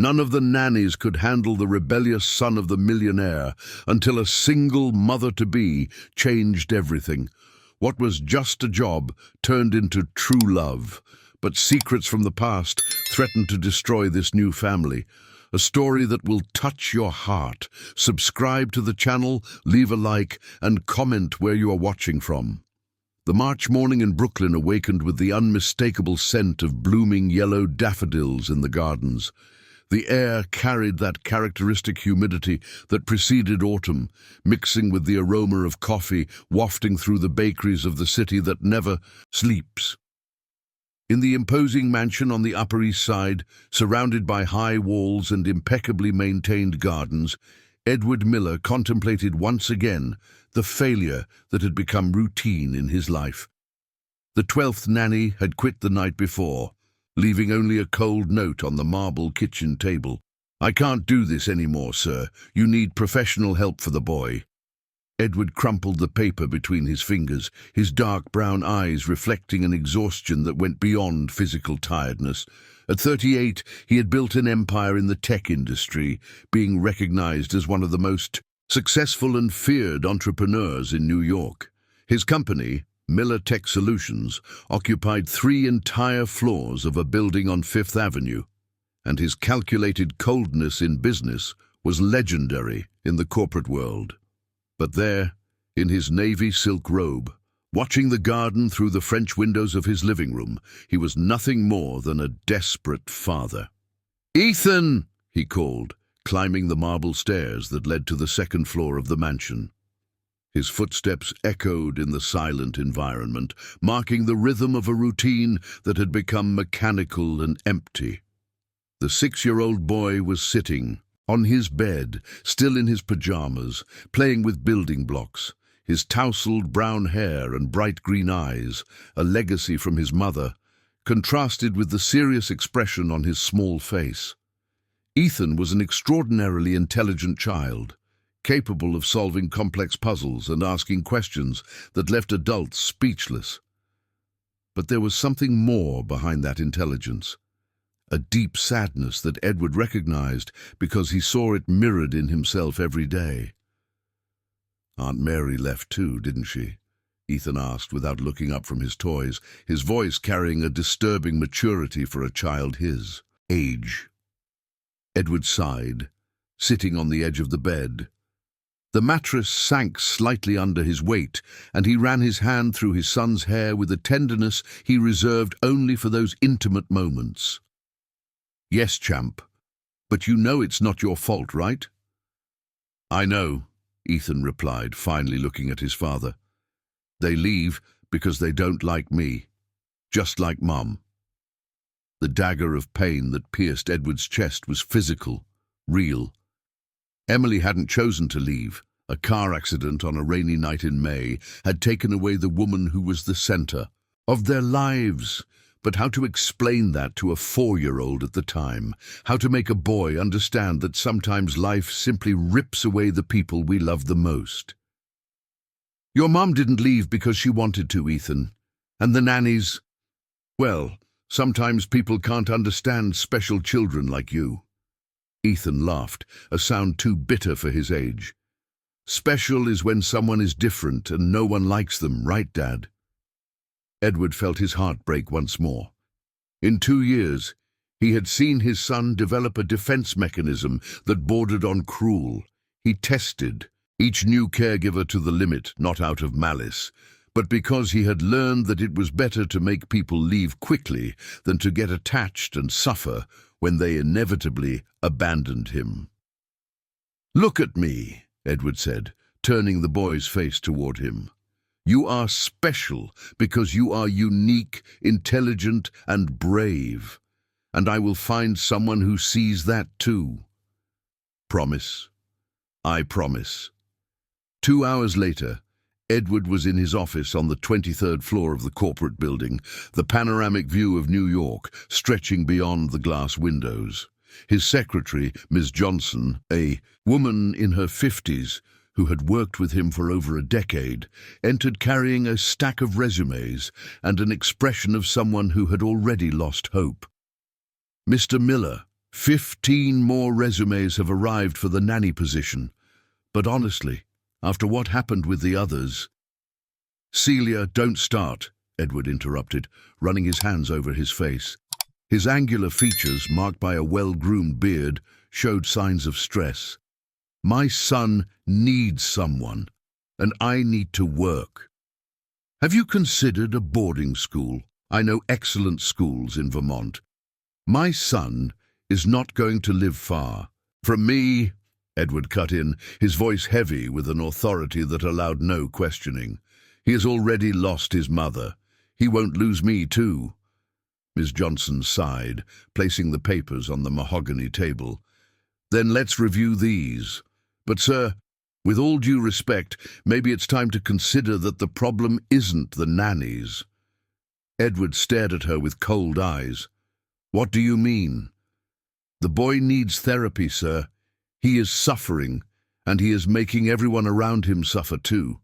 None of the nannies could handle the rebellious son of the millionaire until a single mother-to-be changed everything. What was just a job turned into true love. But secrets from the past threatened to destroy this new family. A story that will touch your heart. Subscribe to the channel, leave a like, and comment where you are watching from. The March morning in Brooklyn awakened with the unmistakable scent of blooming yellow daffodils in the gardens. The air carried that characteristic humidity that preceded autumn, mixing with the aroma of coffee wafting through the bakeries of the city that never sleeps. In the imposing mansion on the Upper East Side, surrounded by high walls and impeccably maintained gardens, Edward Miller contemplated once again the failure that had become routine in his life. The 12th nanny had quit the night before, leaving only a cold note on the marble kitchen table. "I can't do this anymore, sir. You need professional help for the boy." Edward crumpled the paper between his fingers, his dark brown eyes reflecting an exhaustion that went beyond physical tiredness. At 38, he had built an empire in the tech industry, being recognized as one of the most successful and feared entrepreneurs in New York. His company, Miller Tech Solutions, occupied 3 entire floors of a building on Fifth Avenue, and his calculated coldness in business was legendary in the corporate world. But there, in his navy silk robe, watching the garden through the French windows of his living room, he was nothing more than a desperate father. "Ethan!" he called, climbing the marble stairs that led to the 2nd floor of the mansion. His footsteps echoed in the silent environment, marking the rhythm of a routine that had become mechanical and empty. The 6-year-old boy was sitting on his bed, still in his pajamas, playing with building blocks, his tousled brown hair and bright green eyes, a legacy from his mother, contrasted with the serious expression on his small face. Ethan was an extraordinarily intelligent child, capable of solving complex puzzles and asking questions that left adults speechless. But there was something more behind that intelligence, a deep sadness that Edward recognized because he saw it mirrored in himself every day. "Aunt Mary left too, didn't she?" Ethan asked without looking up from his toys, his voice carrying a disturbing maturity for a child his age. Edward sighed, sitting on the edge of the bed. The mattress sank slightly under his weight, and he ran his hand through his son's hair with a tenderness he reserved only for those intimate moments. "Yes, champ, but you know it's not your fault, right?" "I know," Ethan replied, finally looking at his father. "They leave because they don't like me, just like Mum." The dagger of pain that pierced Edward's chest was physical, real. Emily hadn't chosen to leave. A car accident on a rainy night in May had taken away the woman who was the center of their lives. But how to explain that to a 4-year-old at the time? How to make a boy understand that sometimes life simply rips away the people we love the most? "Your mum didn't leave because she wanted to, Ethan. And the nannies, well, sometimes people can't understand special children like you." Ethan laughed, a sound too bitter for his age. "Special is when someone is different and no one likes them, right, Dad?" Edward felt his heart break once more. In 2 years, he had seen his son develop a defense mechanism that bordered on cruel. He tested each new caregiver to the limit, not out of malice, but because he had learned that it was better to make people leave quickly than to get attached and suffer when they inevitably abandoned him. "Look at me," Edward said, turning the boy's face toward him. "You are special because you are unique, intelligent, and brave. And I will find someone who sees that too. Promise?" "I promise." 2 hours later, Edward was in his office on the 23rd floor of the corporate building, the panoramic view of New York stretching beyond the glass windows. His secretary, Ms. Johnson, a woman in her 50s who had worked with him for over a decade, entered carrying a stack of resumes and an expression of someone who had already lost hope. "Mr. Miller," 15 more resumes have arrived for the nanny position. But honestly, after what happened with the others— Celia, don't start, Edward interrupted, running his hands over his face. His angular features, marked by a well-groomed beard, showed signs of stress. My son needs someone, and I need to work. Have you considered a boarding school? I know excellent schools in Vermont. My son is not going to live far from me, Edward cut in, his voice heavy with an authority that allowed no questioning. He has already lost his mother. He won't lose me too. Miss Johnson sighed, placing the papers on the mahogany table. Then let's review these. But sir, with all due respect, maybe it's time to consider that the problem isn't the nannies. Edward stared at her with cold eyes. What do you mean? The boy needs therapy, sir. He is suffering, and he is making everyone around him suffer too.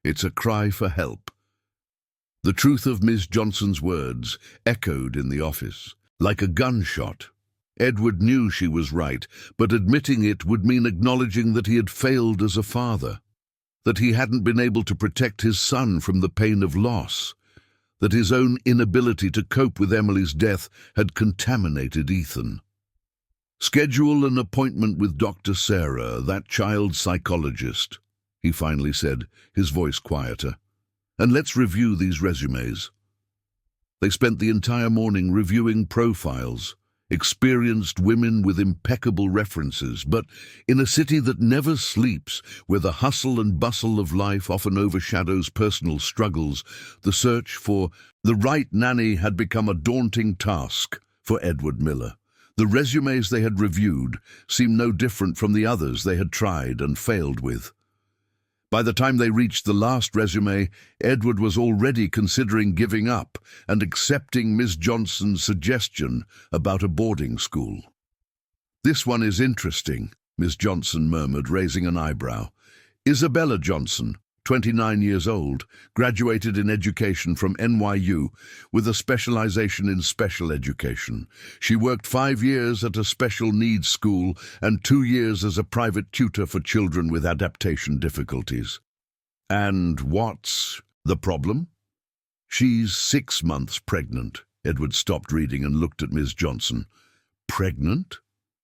It's a cry for help. The truth of Miss Johnson's words echoed in the office, like a gunshot. Edward knew she was right, but admitting it would mean acknowledging that he had failed as a father, that he hadn't been able to protect his son from the pain of loss, that his own inability to cope with Emily's death had contaminated Ethan. Schedule an appointment with Dr. Sarah, that child psychologist, he finally said, his voice quieter. And let's review these resumes. They spent the entire morning reviewing profiles, experienced women with impeccable references, but in a city that never sleeps, where the hustle and bustle of life often overshadows personal struggles, the search for the right nanny had become a daunting task for Edward Miller. The resumes they had reviewed seemed no different from the others they had tried and failed with. By the time they reached the last resume, Edward was already considering giving up and accepting Miss Johnson's suggestion about a boarding school. This one is interesting, Miss Johnson murmured, raising an eyebrow. Isabella Johnson, 29 years old, graduated in education from NYU with a specialization in special education. She worked 5 years at a special needs school and 2 years as a private tutor for children with adaptation difficulties. And what's the problem? She's 6 months pregnant. Edward stopped reading and looked at Ms. Johnson. Pregnant?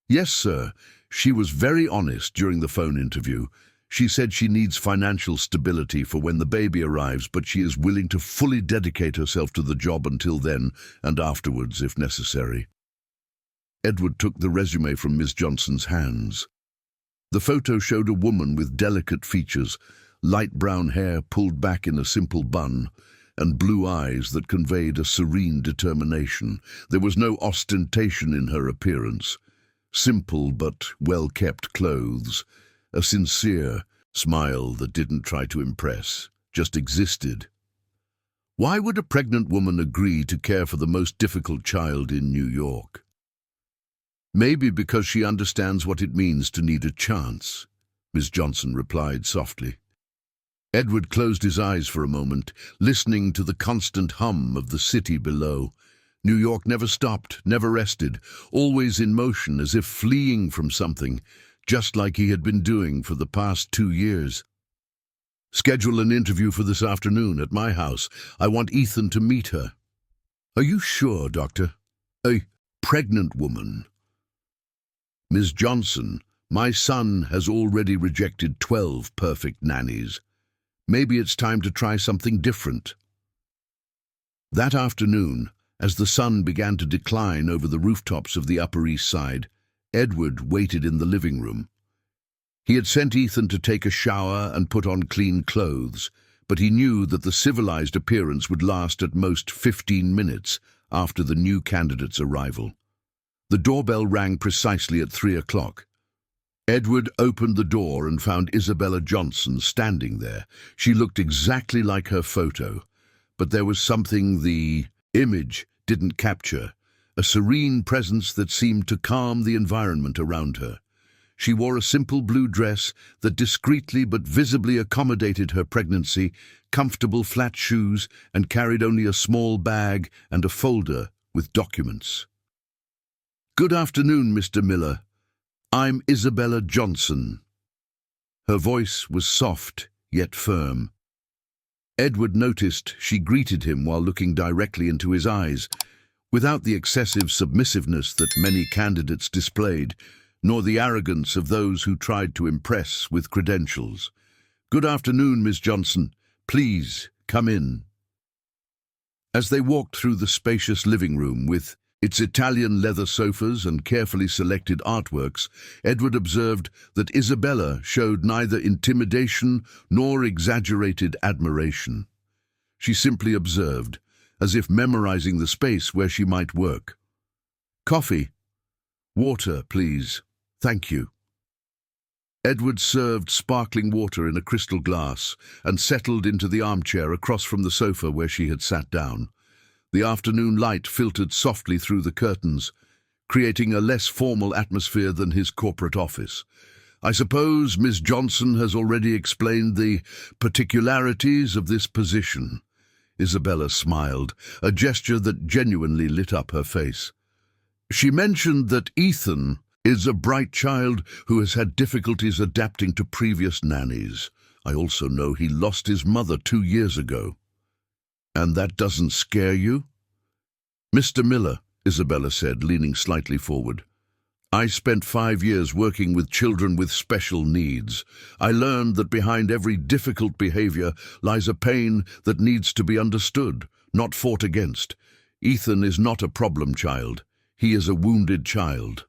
Yes, sir. She was very honest during the phone interview. She said she needs financial stability for when the baby arrives, but she is willing to fully dedicate herself to the job until then and afterwards, if necessary. Edward took the resume from Miss Johnson's hands. The photo showed a woman with delicate features, light brown hair pulled back in a simple bun, and blue eyes that conveyed a serene determination. There was no ostentation in her appearance. Simple but well-kept clothes, a sincere smile that didn't try to impress, just existed. Why would a pregnant woman agree to care for the most difficult child in New York? Maybe because she understands what it means to need a chance, Miss Johnson replied softly. Edward closed his eyes for a moment, listening to the constant hum of the city below. New York never stopped, never rested, always in motion as if fleeing from something, just like he had been doing for the past 2 years. Schedule an interview for this afternoon at my house. I want Ethan to meet her. Are you sure, Doctor? A pregnant woman. Ms. Johnson, my son has already rejected 12 perfect nannies. Maybe it's time to try something different. That afternoon, as the sun began to decline over the rooftops of the Upper East Side, Edward waited in the living room. He had sent Ethan to take a shower and put on clean clothes, but he knew that the civilized appearance would last at most 15 minutes after the new candidate's arrival. The doorbell rang precisely at 3 o'clock. Edward opened the door and found Isabella Johnson standing there. She looked exactly like her photo, but there was something the image didn't capture. A serene presence that seemed to calm the environment around her. She wore a simple blue dress that discreetly but visibly accommodated her pregnancy, comfortable flat shoes, and carried only a small bag and a folder with documents. "Good afternoon, Mr. Miller. I'm Isabella Johnson." Her voice was soft, yet firm. Edward noticed she greeted him while looking directly into his eyes, without the excessive submissiveness that many candidates displayed, nor the arrogance of those who tried to impress with credentials. "Good afternoon, Miss Johnson. Please, come in." As they walked through the spacious living room with its Italian leather sofas and carefully selected artworks, Edward observed that Isabella showed neither intimidation nor exaggerated admiration. She simply observed, as if memorizing the space where she might work. "Coffee? Water, please. Thank you." Edward served sparkling water in a crystal glass and settled into the armchair across from the sofa where she had sat down. The afternoon light filtered softly through the curtains, creating a less formal atmosphere than his corporate office. "I suppose Miss Johnson has already explained the particularities of this position." Isabella smiled, a gesture that genuinely lit up her face. "She mentioned that Ethan is a bright child who has had difficulties adapting to previous nannies. I also know he lost his mother 2 years ago." "And that doesn't scare you?" "Mr. Miller," Isabella said, leaning slightly forward, "I spent 5 years working with children with special needs. I learned that behind every difficult behavior lies a pain that needs to be understood, not fought against. Ethan is not a problem child. He is a wounded child."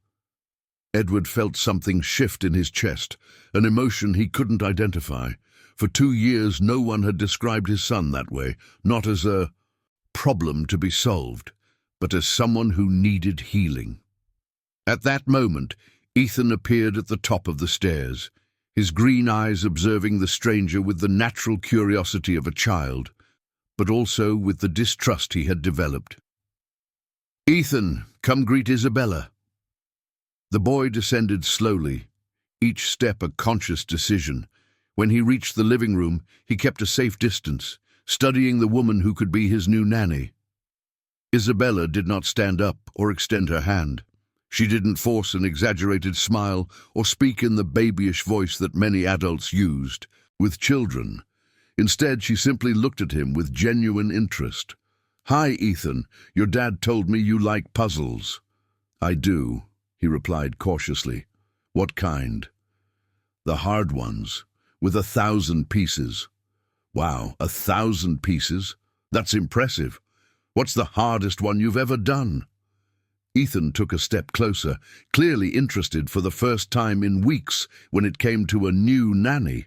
Edward felt something shift in his chest, an emotion he couldn't identify. For 2 years, no one had described his son that way, not as a problem to be solved, but as someone who needed healing. At that moment, Ethan appeared at the top of the stairs, his green eyes observing the stranger with the natural curiosity of a child, but also with the distrust he had developed. "Ethan, come greet Isabella." The boy descended slowly, each step a conscious decision. When he reached the living room, he kept a safe distance, studying the woman who could be his new nanny. Isabella did not stand up or extend her hand. She didn't force an exaggerated smile or speak in the babyish voice that many adults used with children. Instead, she simply looked at him with genuine interest. "Hi, Ethan. Your dad told me you like puzzles." "I do," he replied cautiously. "What kind?" "The hard ones, with 1,000 pieces." "Wow, 1,000 pieces? That's impressive. What's the hardest one you've ever done?" Ethan took a step closer, clearly interested for the first time in weeks when it came to a new nanny.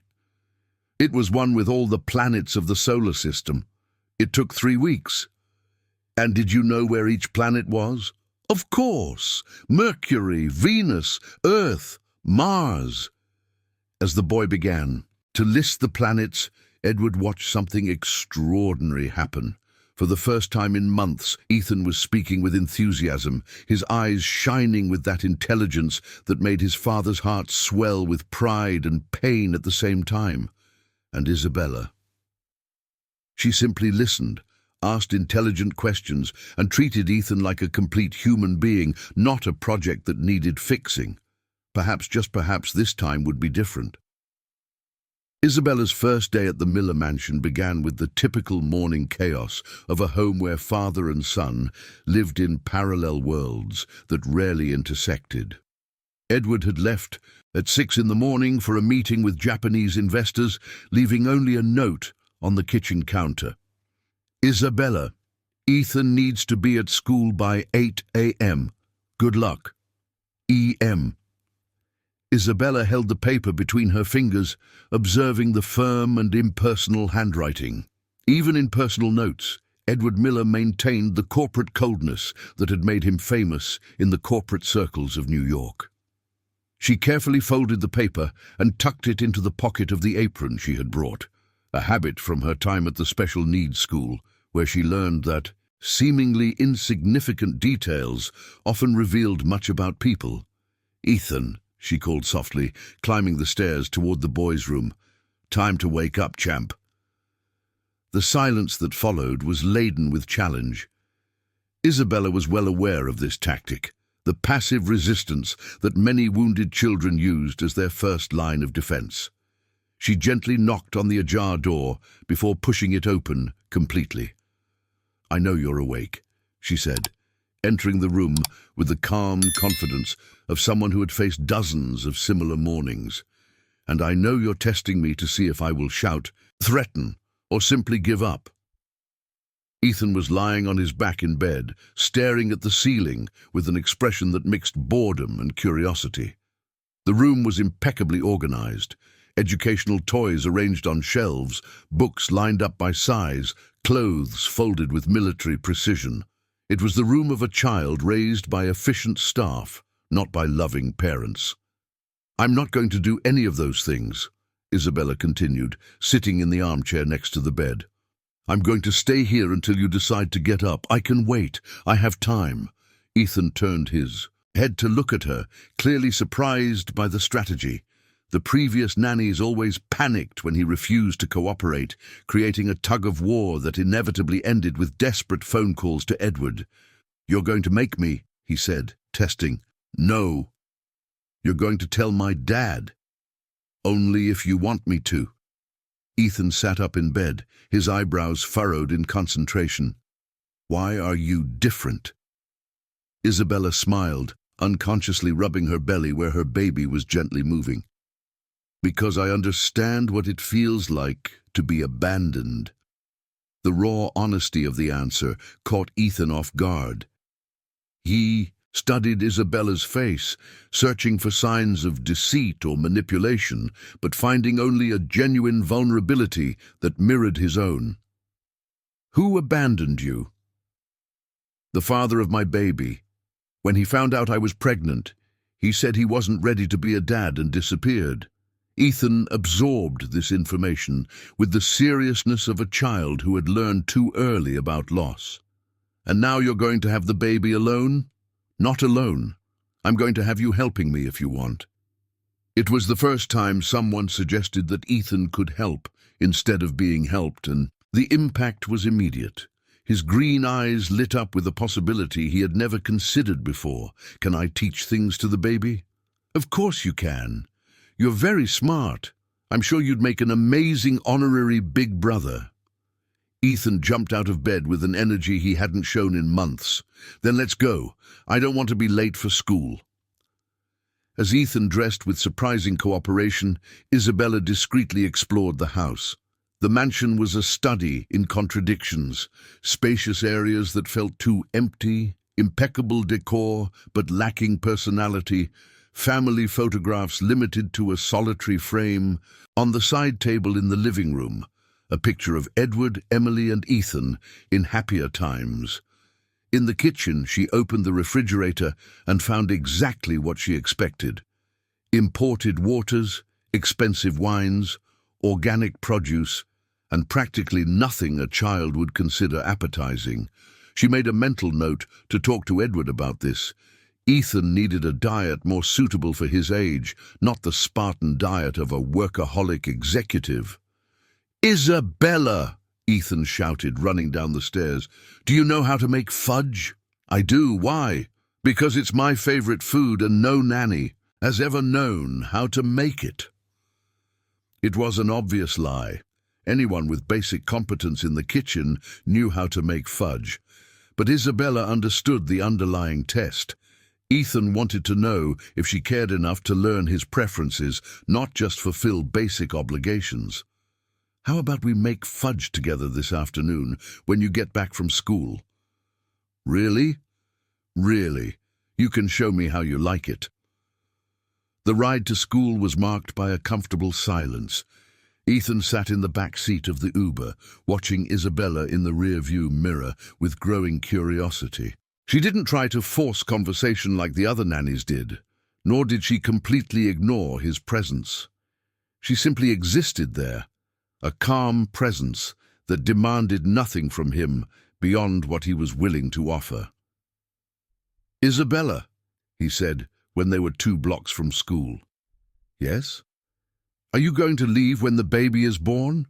"It was one with all the planets of the solar system. It took 3 weeks." "And did you know where each planet was?" "Of course. Mercury, Venus, Earth, Mars." As the boy began to list the planets, Edward watched something extraordinary happen. For the first time in months, Ethan was speaking with enthusiasm, his eyes shining with that intelligence that made his father's heart swell with pride and pain at the same time. And Isabella? She simply listened, asked intelligent questions, and treated Ethan like a complete human being, not a project that needed fixing. Perhaps, just perhaps, this time would be different. Isabella's first day at the Miller mansion began with the typical morning chaos of a home where father and son lived in parallel worlds that rarely intersected. Edward had left at 6 in the morning for a meeting with Japanese investors, leaving only a note on the kitchen counter. "Isabella, Ethan needs to be at school by 8 a.m. Good luck. E.M." Isabella held the paper between her fingers, observing the firm and impersonal handwriting. Even in personal notes, Edward Miller maintained the corporate coldness that had made him famous in the corporate circles of New York. She carefully folded the paper and tucked it into the pocket of the apron she had brought, a habit from her time at the special needs school, where she learned that seemingly insignificant details often revealed much about people. "Ethan," she called softly, climbing the stairs toward the boys' room. "Time to wake up, champ." The silence that followed was laden with challenge. Isabella was well aware of this tactic, the passive resistance that many wounded children used as their first line of defense. She gently knocked on the ajar door before pushing it open completely. "I know you're awake," she said, entering the room with the calm confidence of someone who had faced dozens of similar mornings. "And I know you're testing me to see if I will shout, threaten, or simply give up." Ethan was lying on his back in bed, staring at the ceiling with an expression that mixed boredom and curiosity. The room was impeccably organized. Educational toys arranged on shelves, books lined up by size, clothes folded with military precision. It was the room of a child raised by efficient staff, not by loving parents. "I'm not going to do any of those things," Isabella continued, sitting in the armchair next to the bed. "I'm going to stay here until you decide to get up. I can wait. I have time." Ethan turned his head to look at her, clearly surprised by the strategy. The previous nannies always panicked when he refused to cooperate, creating a tug-of-war that inevitably ended with desperate phone calls to Edward. "You're going to make me," he said, testing. "No. You're going to tell my dad." "Only if you want me to." Ethan sat up in bed, his eyebrows furrowed in concentration. "Why are you different?" Isabella smiled, unconsciously rubbing her belly where her baby was gently moving. "Because I understand what it feels like to be abandoned." The raw honesty of the answer caught Ethan off guard. He studied Isabella's face, searching for signs of deceit or manipulation, but finding only a genuine vulnerability that mirrored his own. "Who abandoned you?" "The father of my baby. When he found out I was pregnant, he said he wasn't ready to be a dad and disappeared." Ethan absorbed this information with the seriousness of a child who had learned too early about loss. "And now you're going to have the baby alone?" "Not alone. I'm going to have you helping me if you want." It was the first time someone suggested that Ethan could help instead of being helped, and the impact was immediate. His green eyes lit up with a possibility he had never considered before. "Can I teach things to the baby?" "Of course you can. You're very smart. I'm sure you'd make an amazing honorary big brother." Ethan jumped out of bed with an energy he hadn't shown in months. "Then let's go. I don't want to be late for school." As Ethan dressed with surprising cooperation, Isabella discreetly explored the house. The mansion was a study in contradictions, spacious areas that felt too empty, impeccable decor but lacking personality, family photographs limited to a solitary frame. On the side table in the living room, a picture of Edward, Emily, and Ethan in happier times. In the kitchen, she opened the refrigerator and found exactly what she expected. Imported waters, expensive wines, organic produce, and practically nothing a child would consider appetizing. She made a mental note to talk to Edward about this. Ethan needed a diet more suitable for his age, not the Spartan diet of a workaholic executive. "Isabella!" Ethan shouted, running down the stairs. "Do you know how to make fudge?" "I do. Why?" "Because it's my favorite food and no nanny has ever known how to make it." It was an obvious lie. Anyone with basic competence in the kitchen knew how to make fudge. But Isabella understood the underlying test. Ethan wanted to know if she cared enough to learn his preferences, not just fulfill basic obligations. "How about we make fudge together this afternoon when you get back from school?" "Really? Really? You can show me how you like it." The ride to school was marked by a comfortable silence. Ethan sat in the back seat of the Uber, watching Isabella in the rear-view mirror with growing curiosity. She didn't try to force conversation like the other nannies did, nor did she completely ignore his presence. She simply existed there, a calm presence that demanded nothing from him beyond what he was willing to offer. "Isabella," he said when they were 2 blocks from school. "Yes? Are you going to leave when the baby is born?"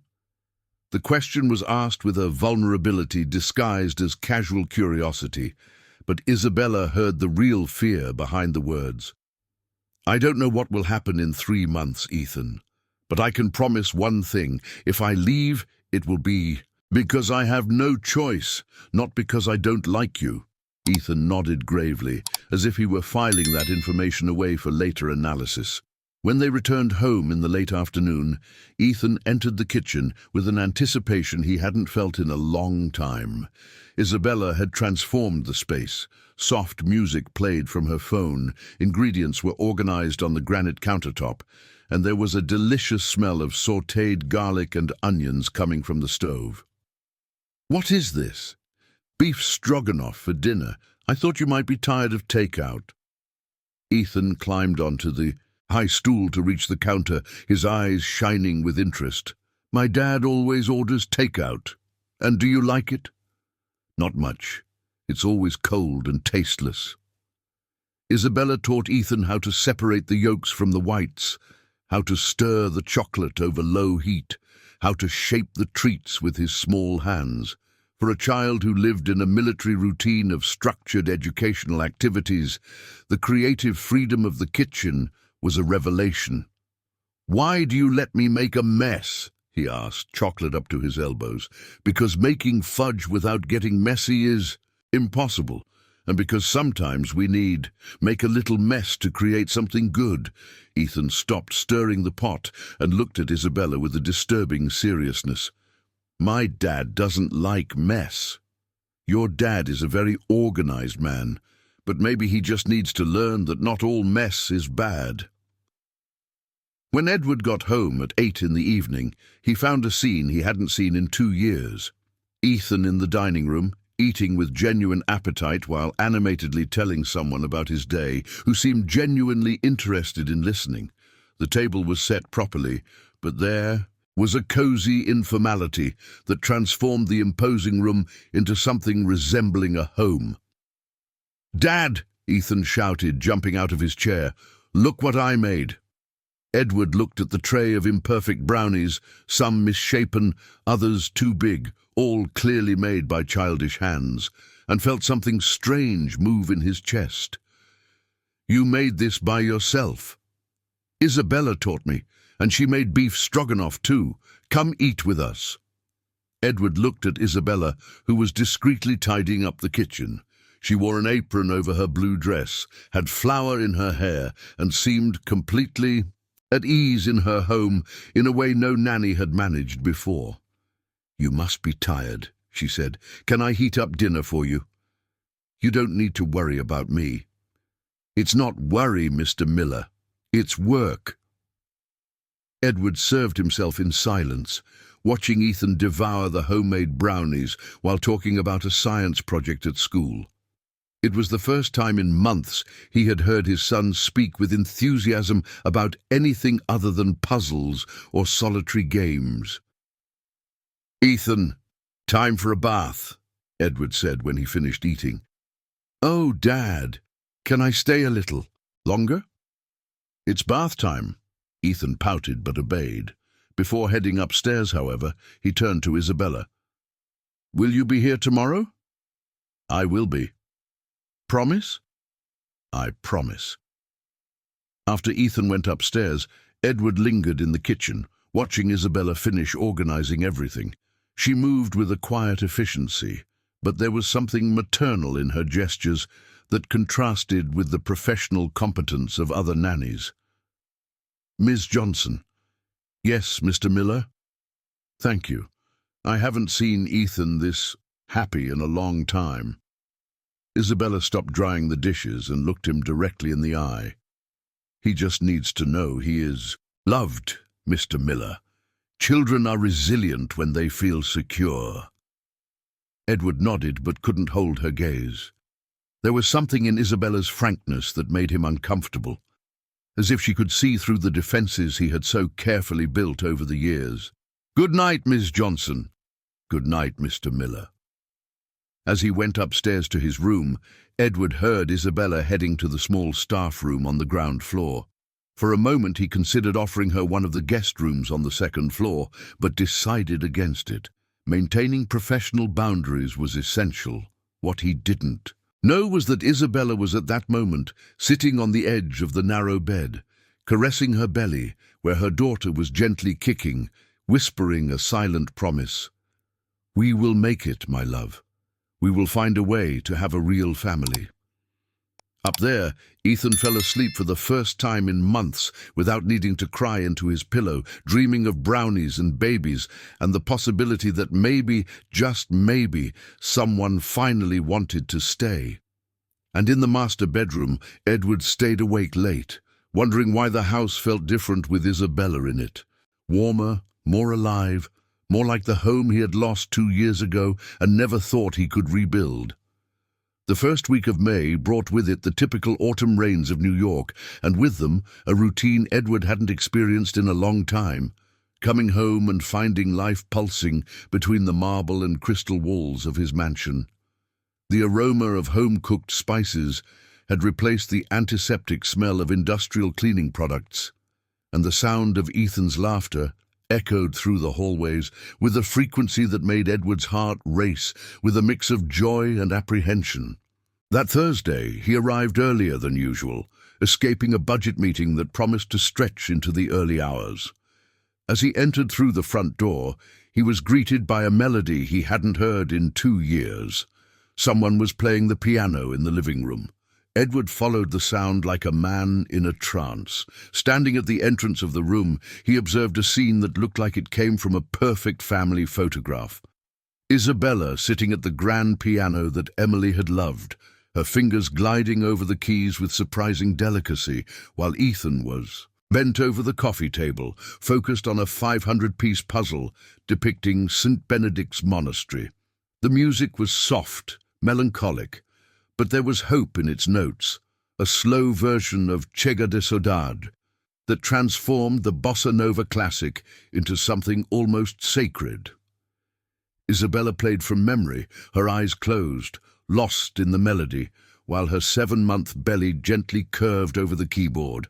The question was asked with a vulnerability disguised as casual curiosity, but Isabella heard the real fear behind the words. "I don't know what will happen in 3 months, Ethan, but I can promise one thing. If I leave, it will be because I have no choice, not because I don't like you." Ethan nodded gravely, as if he were filing that information away for later analysis. When they returned home in the late afternoon, Ethan entered the kitchen with an anticipation he hadn't felt in a long time. Isabella had transformed the space. Soft music played from her phone, ingredients were organized on the granite countertop, and there was a delicious smell of sautéed garlic and onions coming from the stove. "What is this?" "Beef stroganoff for dinner. I thought you might be tired of takeout." Ethan climbed onto the high stool to reach the counter, his eyes shining with interest. "My dad always orders takeout. And do you like it?" "Not much. It's always cold and tasteless." Isabella taught Ethan how to separate the yolks from the whites, how to stir the chocolate over low heat, how to shape the treats with his small hands. For a child who lived in a military routine of structured educational activities, the creative freedom of the kitchen was a revelation. "Why do you let me make a mess?" he asked, chocolate up to his elbows. "Because making fudge without getting messy is impossible, and because sometimes we make a little mess to create something good." Ethan stopped stirring the pot and looked at Isabella with a disturbing seriousness. "My dad doesn't like mess. Your dad is a very organized man, but maybe he just needs to learn that not all mess is bad." When Edward got home at 8 in the evening, he found a scene he hadn't seen in 2 years. Ethan in the dining room, eating with genuine appetite while animatedly telling someone about his day who seemed genuinely interested in listening. The table was set properly, but there was a cozy informality that transformed the imposing room into something resembling a home. "Dad!" Ethan shouted, jumping out of his chair. "Look what I made." Edward looked at the tray of imperfect brownies, some misshapen, others too big, all clearly made by childish hands, and felt something strange move in his chest. "You made this by yourself?" "Isabella taught me, and she made beef stroganoff too. Come eat with us." Edward looked at Isabella, who was discreetly tidying up the kitchen. She wore an apron over her blue dress, had flour in her hair, and seemed completely at ease in her home in a way no nanny had managed before. "You must be tired," she said. "Can I heat up dinner for you?" "You don't need to worry about me." "It's not worry, Mr. Miller. It's work." Edward served himself in silence, watching Ethan devour the homemade brownies while talking about a science project at school. It was the first time in months he had heard his son speak with enthusiasm about anything other than puzzles or solitary games. "Ethan, time for a bath," Edward said when he finished eating. "Oh, Dad, can I stay a little longer?" "It's bath time." Ethan pouted but obeyed. Before heading upstairs, however, he turned to Isabella. "Will you be here tomorrow?" "I will be." "Promise?" "I promise." After Ethan went upstairs, Edward lingered in the kitchen, watching Isabella finish organizing everything. She moved with a quiet efficiency, but there was something maternal in her gestures that contrasted with the professional competence of other nannies. "Ms. Johnson." "Yes, Mr. Miller?" "Thank you. I haven't seen Ethan this happy in a long time." Isabella stopped drying the dishes and looked him directly in the eye. "He just needs to know he is loved, Mr. Miller. Children are resilient when they feel secure." Edward nodded but couldn't hold her gaze. There was something in Isabella's frankness that made him uncomfortable, as if she could see through the defenses he had so carefully built over the years. "Good night, Ms. Johnson." "Good night, Mr. Miller." As he went upstairs to his room, Edward heard Isabella heading to the small staff room on the ground floor. For a moment he considered offering her one of the guest rooms on the second floor, but decided against it. Maintaining professional boundaries was essential. What he didn't Know was that Isabella was at that moment sitting on the edge of the narrow bed, caressing her belly where her daughter was gently kicking, whispering a silent promise. "We will make it, my love. We will find a way to have a real family." Up there, Ethan fell asleep for the first time in months without needing to cry into his pillow, dreaming of brownies and babies and the possibility that maybe, just maybe, someone finally wanted to stay. And in the master bedroom, Edward stayed awake late, wondering why the house felt different with Isabella in it. Warmer, more alive, more like the home he had lost 2 years ago and never thought he could rebuild. The first week of May brought with it the typical autumn rains of New York, and with them a routine Edward hadn't experienced in a long time, coming home and finding life pulsing between the marble and crystal walls of his mansion. The aroma of home-cooked spices had replaced the antiseptic smell of industrial cleaning products, and the sound of Ethan's laughter echoed through the hallways with a frequency that made Edward's heart race with a mix of joy and apprehension. That Thursday, he arrived earlier than usual, escaping a budget meeting that promised to stretch into the early hours. As he entered through the front door, he was greeted by a melody he hadn't heard in 2 years. Someone was playing the piano in the living room. Edward followed the sound like a man in a trance. Standing at the entrance of the room, he observed a scene that looked like it came from a perfect family photograph. Isabella sitting at the grand piano that Emily had loved, her fingers gliding over the keys with surprising delicacy, while Ethan was bent over the coffee table, focused on a 500-piece puzzle depicting St. Benedict's Monastery. The music was soft, melancholic, but there was hope in its notes, a slow version of Chega de Saudade that transformed the bossa nova classic into something almost sacred. Isabella played from memory, her eyes closed, lost in the melody, while her 7-month belly gently curved over the keyboard.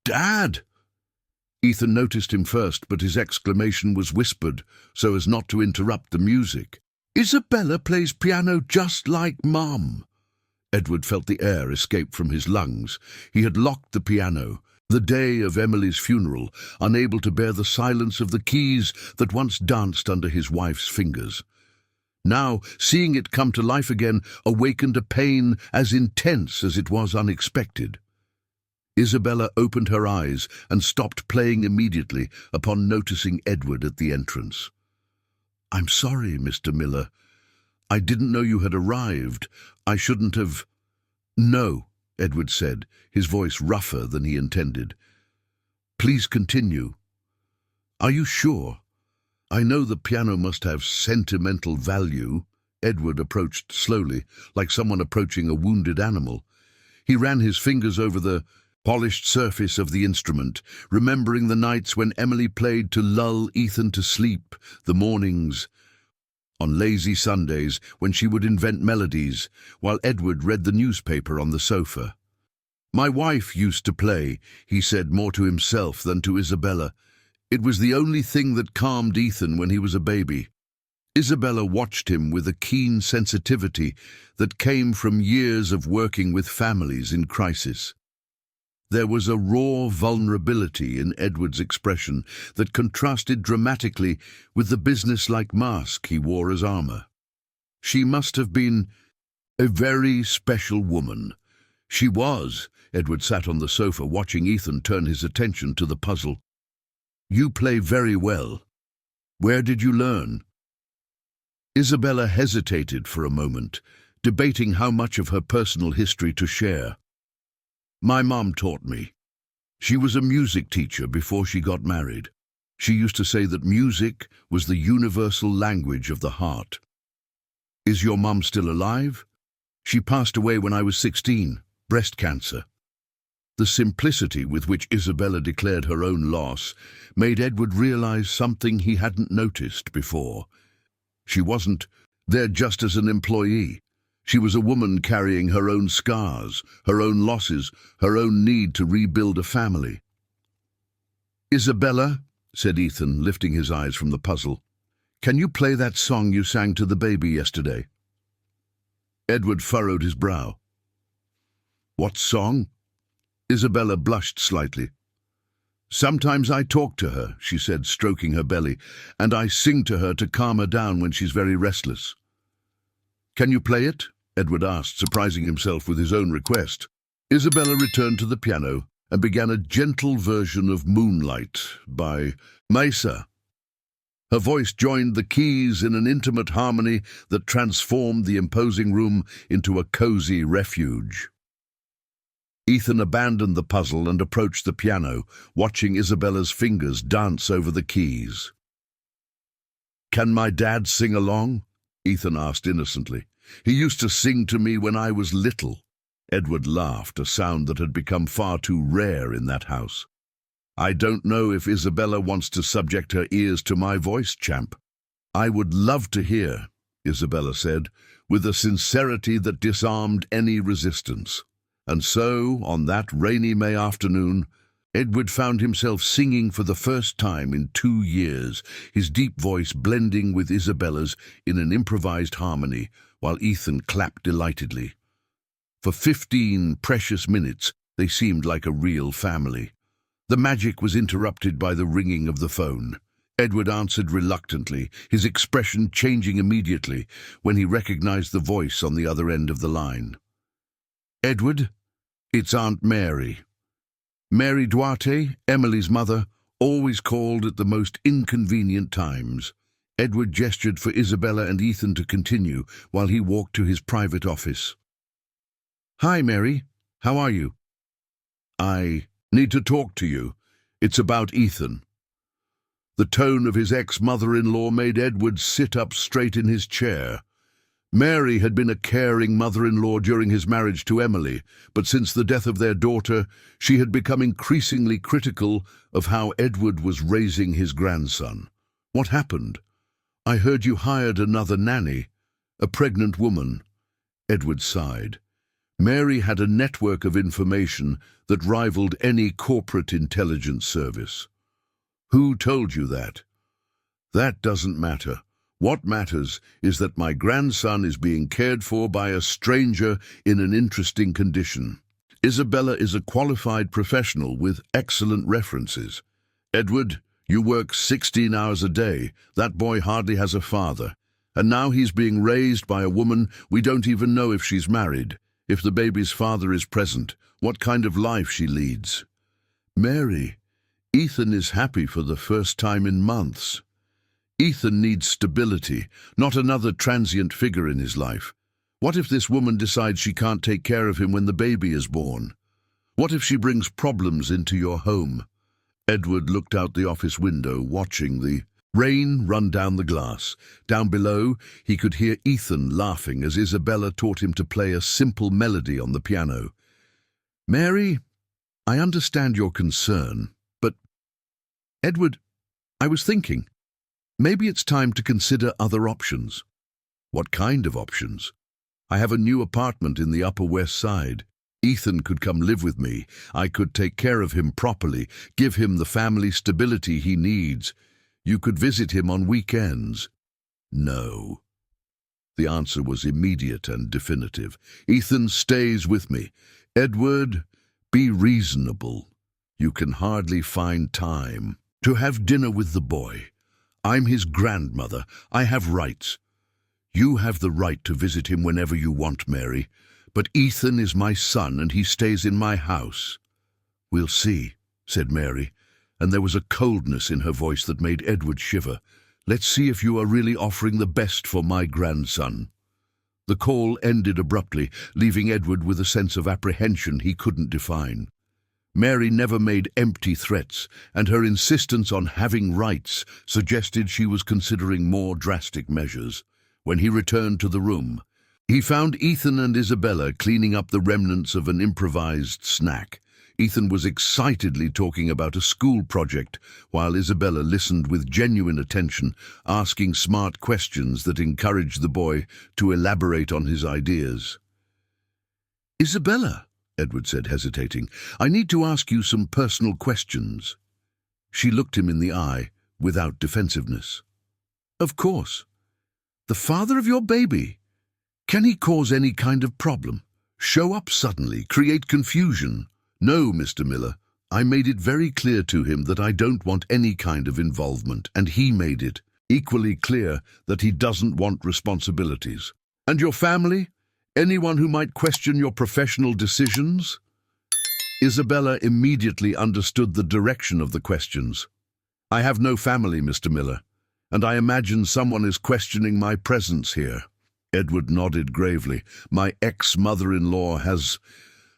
"Dad!" Ethan noticed him first, but his exclamation was whispered so as not to interrupt the music. "Isabella plays piano just like Mum." Edward felt the air escape from his lungs. He had locked the piano, the day of Emily's funeral, unable to bear the silence of the keys that once danced under his wife's fingers. Now, seeing it come to life again awakened a pain as intense as it was unexpected. Isabella opened her eyes and stopped playing immediately upon noticing Edward at the entrance. "I'm sorry, Mr. Miller. I didn't know you had arrived. I shouldn't have—" "No," Edward said, his voice rougher than he intended. "Please continue." "Are you sure? I know the piano must have sentimental value." Edward approached slowly, like someone approaching a wounded animal. He ran his fingers over the polished surface of the instrument, remembering the nights when Emily played to lull Ethan to sleep, the mornings on lazy Sundays when she would invent melodies, while Edward read the newspaper on the sofa. "My wife used to play," he said more to himself than to Isabella. "It was the only thing that calmed Ethan when he was a baby." Isabella watched him with a keen sensitivity that came from years of working with families in crisis. There was a raw vulnerability in Edward's expression that contrasted dramatically with the business-like mask he wore as armor. She must have been a very special woman. She was. Edward sat on the sofa watching Ethan turn his attention to the puzzle. "You play very well. Where did you learn?" Isabella hesitated for a moment, debating how much of her personal history to share. "My mom taught me. She was a music teacher before she got married. She used to say that music was the universal language of the heart." "Is your mom still alive?" "She passed away when I was 16, breast cancer." The simplicity with which Isabella declared her own loss made Edward realize something he hadn't noticed before. She wasn't there just as an employee. She was a woman carrying her own scars, her own losses, her own need to rebuild a family. "Isabella," said Ethan, lifting his eyes from the puzzle, "can you play that song you sang to the baby yesterday?" Edward furrowed his brow. What song? Isabella blushed slightly. Sometimes I talk to her, she said, stroking her belly, and I sing to her to calm her down when she's very restless. Can you play it? Edward asked, surprising himself with his own request. Isabella returned to the piano and began a gentle version of Moonlight by Mesa. Her voice joined the keys in an intimate harmony that transformed the imposing room into a cozy refuge. Ethan abandoned the puzzle and approached the piano, watching Isabella's fingers dance over the keys. Can my dad sing along? Ethan asked innocently. He used to sing to me when I was little. Edward laughed, a sound that had become far too rare in that house. I don't know if Isabella wants to subject her ears to my voice, champ. I would love to hear, Isabella said, with a sincerity that disarmed any resistance. And so, on that rainy May afternoon, Edward found himself singing for the first time in 2 years, his deep voice blending with Isabella's in an improvised harmony, while Ethan clapped delightedly. For 15 precious minutes, they seemed like a real family. The magic was interrupted by the ringing of the phone. Edward answered reluctantly, his expression changing immediately when he recognized the voice on the other end of the line. Edward, it's Aunt Mary. Mary Duarte, Emily's mother, always called at the most inconvenient times. Edward gestured for Isabella and Ethan to continue while he walked to his private office. Hi, Mary. How are you? I need to talk to you. It's about Ethan. The tone of his ex-mother-in-law made Edward sit up straight in his chair. Mary had been a caring mother-in-law during his marriage to Emily, but since the death of their daughter, she had become increasingly critical of how Edward was raising his grandson. What happened? I heard you hired another nanny, a pregnant woman. Edward sighed. Mary had a network of information that rivaled any corporate intelligence service. Who told you that? That doesn't matter. What matters is that my grandson is being cared for by a stranger in an interesting condition. Isabella is a qualified professional with excellent references. Edward, you work 16 hours a day. That boy hardly has a father. And now he's being raised by a woman we don't even know if she's married, if the baby's father is present, what kind of life she leads. Mary, Ethan is happy for the first time in months. Ethan needs stability, not another transient figure in his life. What if this woman decides she can't take care of him when the baby is born? What if she brings problems into your home? Edward looked out the office window, watching the rain run down the glass. Down below, he could hear Ethan laughing as Isabella taught him to play a simple melody on the piano. Mary, I understand your concern, but... Edward, I was thinking, maybe it's time to consider other options. What kind of options? I have a new apartment in the Upper West Side. Ethan could come live with me. I could take care of him properly, give him the family stability he needs. You could visit him on weekends. No. The answer was immediate and definitive. Ethan stays with me. Edward, be reasonable. You can hardly find time to have dinner with the boy. I'm his grandmother. I have rights. You have the right to visit him whenever you want, Mary. But Ethan is my son and he stays in my house. We'll see, said Mary, and there was a coldness in her voice that made Edward shiver. Let's see if you are really offering the best for my grandson. The call ended abruptly, leaving Edward with a sense of apprehension he couldn't define. Mary never made empty threats, and her insistence on having rights suggested she was considering more drastic measures. When he returned to the room, he found Ethan and Isabella cleaning up the remnants of an improvised snack. Ethan was excitedly talking about a school project, while Isabella listened with genuine attention, asking smart questions that encouraged the boy to elaborate on his ideas. Isabella, Edward said, hesitating, I need to ask you some personal questions. She looked him in the eye, without defensiveness. Of course. The father of your baby? Can he cause any kind of problem? Show up suddenly, create confusion? No, Mr. Miller. I made it very clear to him that I don't want any kind of involvement, and he made it equally clear that he doesn't want responsibilities. And your family? Anyone who might question your professional decisions? Isabella immediately understood the direction of the questions. I have no family, Mr. Miller, and I imagine someone is questioning my presence here. Edward nodded gravely. My ex-mother-in-law has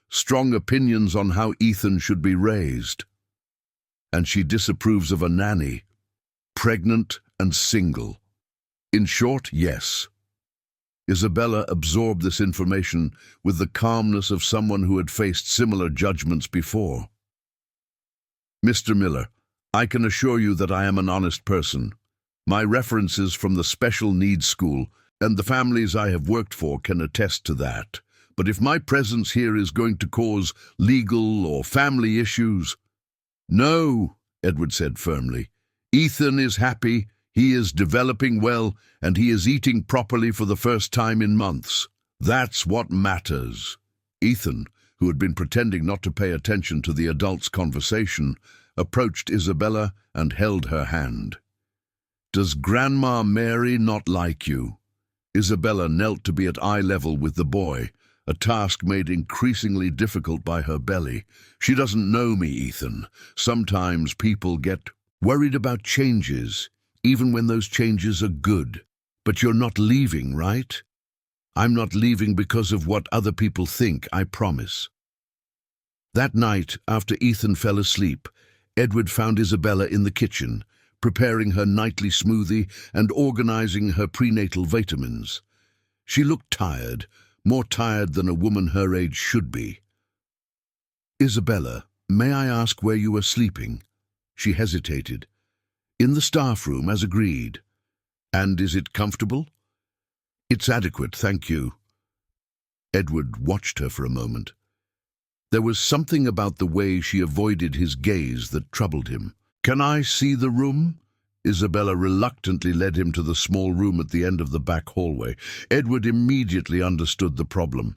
strong opinions on how Ethan should be raised. And she disapproves of a nanny, pregnant and single. In short, yes. Isabella absorbed this information with the calmness of someone who had faced similar judgments before. Mr. Miller, I can assure you that I am an honest person. My references from the special needs school and the families I have worked for can attest to that. But if my presence here is going to cause legal or family issues... No, Edward said firmly. Ethan is happy, he is developing well, and he is eating properly for the first time in months. That's what matters. Ethan, who had been pretending not to pay attention to the adults' conversation, approached Isabella and held her hand. Does Grandma Mary not like you? Isabella knelt to be at eye level with the boy, a task made increasingly difficult by her belly. She doesn't know me, Ethan. Sometimes people get worried about changes, even when those changes are good. But you're not leaving, right? I'm not leaving because of what other people think, I promise. That night, after Ethan fell asleep, Edward found Isabella in the kitchen, preparing her nightly smoothie and organizing her prenatal vitamins. She looked tired, more tired than a woman her age should be. Isabella, may I ask where you were sleeping? She hesitated. In the staff room, as agreed. And is it comfortable? It's adequate, thank you. Edward watched her for a moment. There was something about the way she avoided his gaze that troubled him. Can I see the room? Isabella reluctantly led him to the small room at the end of the back hallway. Edward immediately understood the problem.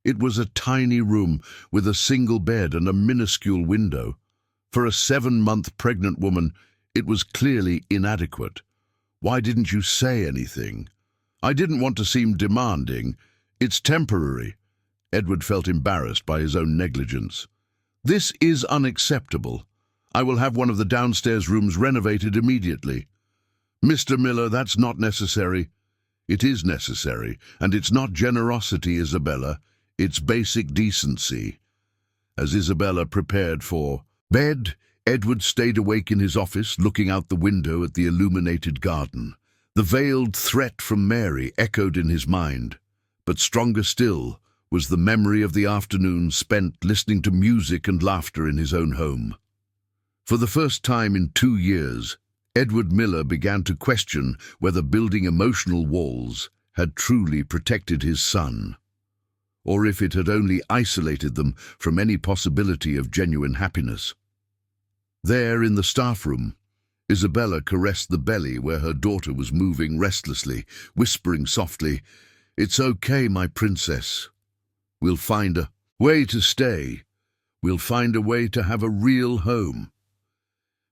It was a tiny room with a single bed and a minuscule window. For a 7-month pregnant woman, it was clearly inadequate. Why didn't you say anything? I didn't want to seem demanding. It's temporary. Edward felt embarrassed by his own negligence. This is unacceptable. I will have one of the downstairs rooms renovated immediately. Mr. Miller, that's not necessary. It is necessary, and it's not generosity, Isabella. It's basic decency. As Isabella prepared for bed, Edward stayed awake in his office, looking out the window at the illuminated garden. The veiled threat from Mary echoed in his mind, but stronger still was the memory of the afternoon spent listening to music and laughter in his own home. For the first time in 2 years, Edward Miller began to question whether building emotional walls had truly protected his son, or if it had only isolated them from any possibility of genuine happiness. There, in the staff room, Isabella caressed the belly where her daughter was moving restlessly, whispering softly, "It's okay, my princess. We'll find a way to stay. We'll find a way to have a real home."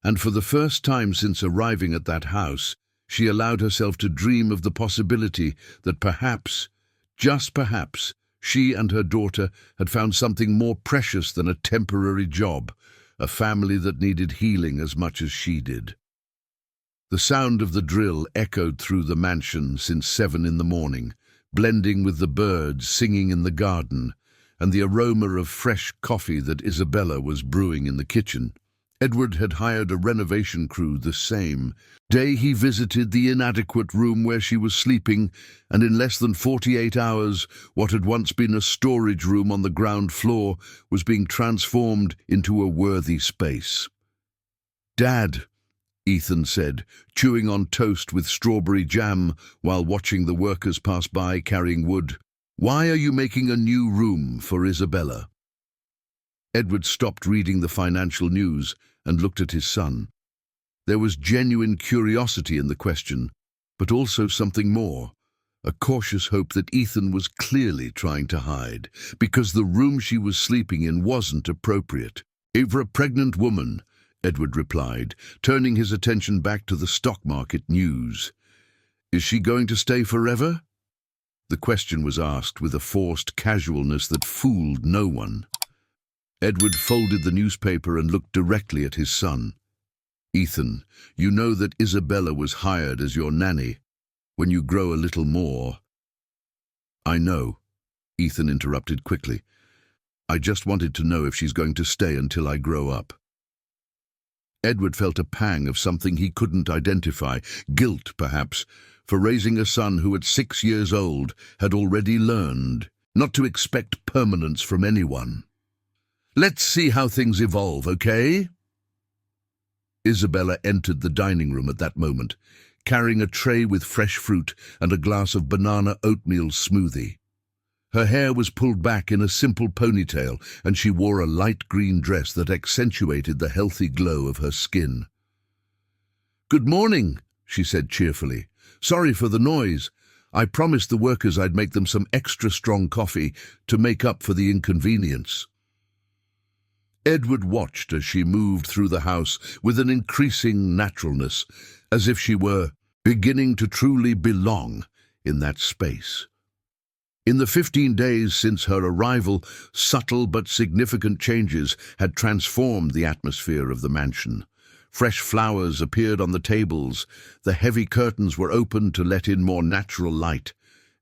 And for the first time since arriving at that house, she allowed herself to dream of the possibility that perhaps, just perhaps, she and her daughter had found something more precious than a temporary job, a family that needed healing as much as she did. The sound of the drill echoed through the mansion since 7 in the morning, blending with the birds singing in the garden and the aroma of fresh coffee that Isabella was brewing in the kitchen. Edward had hired a renovation crew the same day he visited the inadequate room where she was sleeping, and in less than 48 hours, what had once been a storage room on the ground floor was being transformed into a worthy space. "Dad," Ethan said, chewing on toast with strawberry jam while watching the workers pass by carrying wood, "why are you making a new room for Isabella?" Edward stopped reading the financial news and looked at his son. There was genuine curiosity in the question, but also something more, a cautious hope that Ethan was clearly trying to hide, because the room she was sleeping in wasn't appropriate. "For a pregnant woman," Edward replied, turning his attention back to the stock market news. "Is she going to stay forever?" The question was asked with a forced casualness that fooled no one. Edward folded the newspaper and looked directly at his son. "Ethan, you know that Isabella was hired as your nanny. When you grow a little more—" "I know," Ethan interrupted quickly. "I just wanted to know if she's going to stay until I grow up." Edward felt a pang of something he couldn't identify, guilt perhaps, for raising a son who at 6 years old had already learned not to expect permanence from anyone. "Let's see how things evolve, okay?" Isabella entered the dining room at that moment, carrying a tray with fresh fruit and a glass of banana oatmeal smoothie. Her hair was pulled back in a simple ponytail, and she wore a light green dress that accentuated the healthy glow of her skin. "Good morning," she said cheerfully. "Sorry for the noise. I promised the workers I'd make them some extra strong coffee to make up for the inconvenience." Edward watched as she moved through the house with an increasing naturalness, as if she were beginning to truly belong in that space. In the 15 days since her arrival, subtle but significant changes had transformed the atmosphere of the mansion. Fresh flowers appeared on the tables, the heavy curtains were opened to let in more natural light,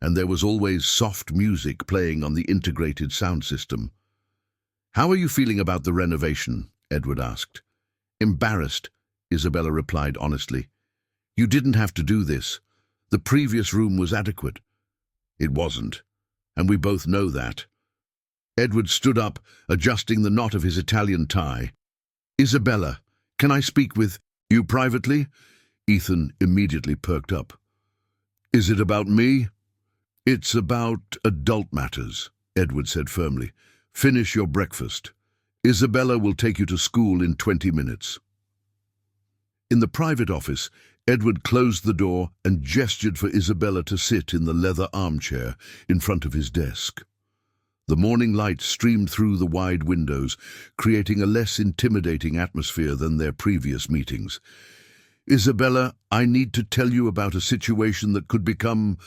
and there was always soft music playing on the integrated sound system. "How are you feeling about the renovation?" Edward asked. "Embarrassed," Isabella replied honestly. "You didn't have to do this. The previous room was adequate." "It wasn't, and we both know that." Edward stood up, adjusting the knot of his Italian tie. "Isabella, can I speak with you privately?" Ethan immediately perked up. "Is it about me?" "It's about adult matters," Edward said firmly. "Finish your breakfast. Isabella will take you to school in 20 minutes. In the private office, Edward closed the door and gestured for Isabella to sit in the leather armchair in front of his desk. The morning light streamed through the wide windows, creating a less intimidating atmosphere than their previous meetings. "Isabella, I need to tell you about a situation that could become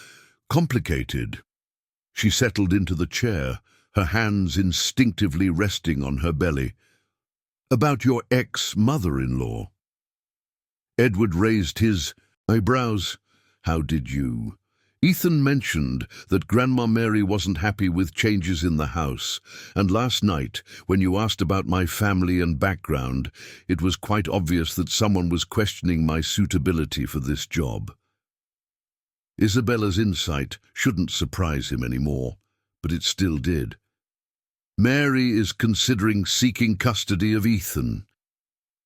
complicated." She settled into the chair, her hands instinctively resting on her belly. "About your ex-mother-in-law." Edward raised his eyebrows. "How did you?" "Ethan mentioned that Grandma Mary wasn't happy with changes in the house, and last night, when you asked about my family and background, it was quite obvious that someone was questioning my suitability for this job." Isabella's insight shouldn't surprise him anymore, but it still did. "Mary is considering seeking custody of Ethan."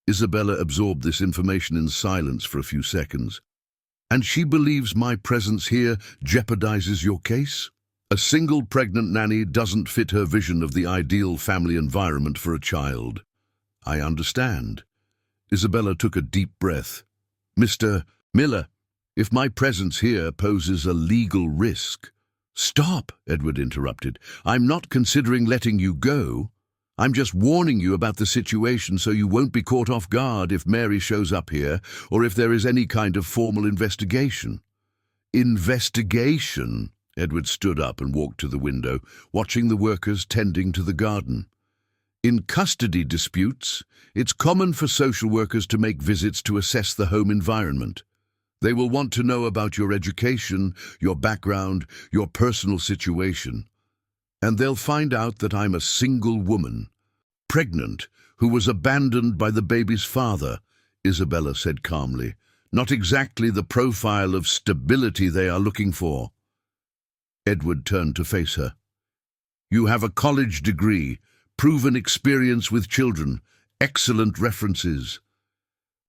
Isabella absorbed this information in silence for a few seconds. "And she believes my presence here jeopardizes your case?" "A single pregnant nanny doesn't fit her vision of the ideal family environment for a child." "I understand." Isabella took a deep breath. "Mr. Miller, if my presence here poses a legal risk—" "Stop," Edward interrupted. "I'm not considering letting you go. I'm just warning you about the situation so you won't be caught off guard if Mary shows up here or if there is any kind of formal investigation." "Investigation?" Edward stood up and walked to the window, watching the workers tending to the garden. "In custody disputes, it's common for social workers to make visits to assess the home environment. They will want to know about your education, your background, your personal situation. And they'll find out that I'm a single woman, pregnant, who was abandoned by the baby's father," Isabella said calmly. "Not exactly the profile of stability they are looking for." Edward turned to face her. "You have a college degree, proven experience with children, excellent references.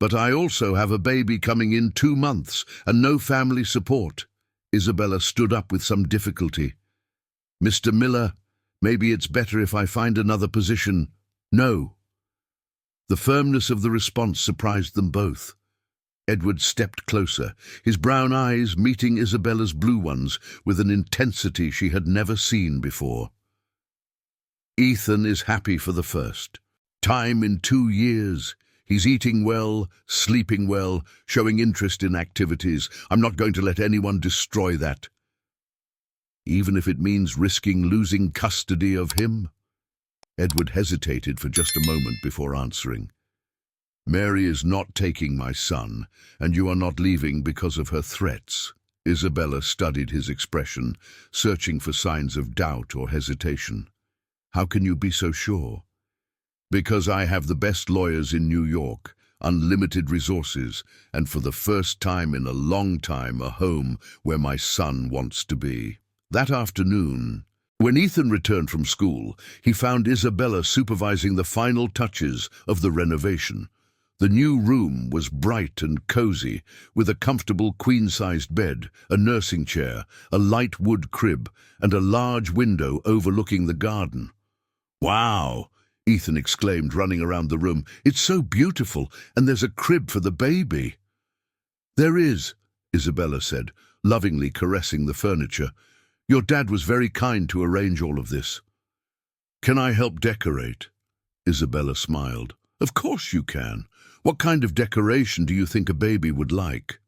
But I also have a baby coming in 2 months and no family support." Isabella stood up with some difficulty. "Mr. Miller, maybe it's better if I find another position." "No." The firmness of the response surprised them both. Edward stepped closer, his brown eyes meeting Isabella's blue ones with an intensity she had never seen before. Ethan is happy for the first time in 2 years. He's eating well, sleeping well, showing interest in activities. I'm not going to let anyone destroy that. Even if it means risking losing custody of him? Edward hesitated for just a moment before answering. Mary is not taking my son, and you are not leaving because of her threats. Isabella studied his expression, searching for signs of doubt or hesitation. How can you be so sure? Because I have the best lawyers in New York, unlimited resources, and for the first time in a long time, a home where my son wants to be. That afternoon, when Ethan returned from school, he found Isabella supervising the final touches of the renovation. The new room was bright and cozy, with a comfortable queen-sized bed, a nursing chair, a light wood crib, and a large window overlooking the garden. "Wow!" Ethan exclaimed, running around the room. "It's so beautiful, and there's a crib for the baby." "There is," Isabella said, lovingly caressing the furniture. "Your dad was very kind to arrange all of this." "Can I help decorate?" Isabella smiled. "Of course you can. What kind of decoration do you think a baby would like?"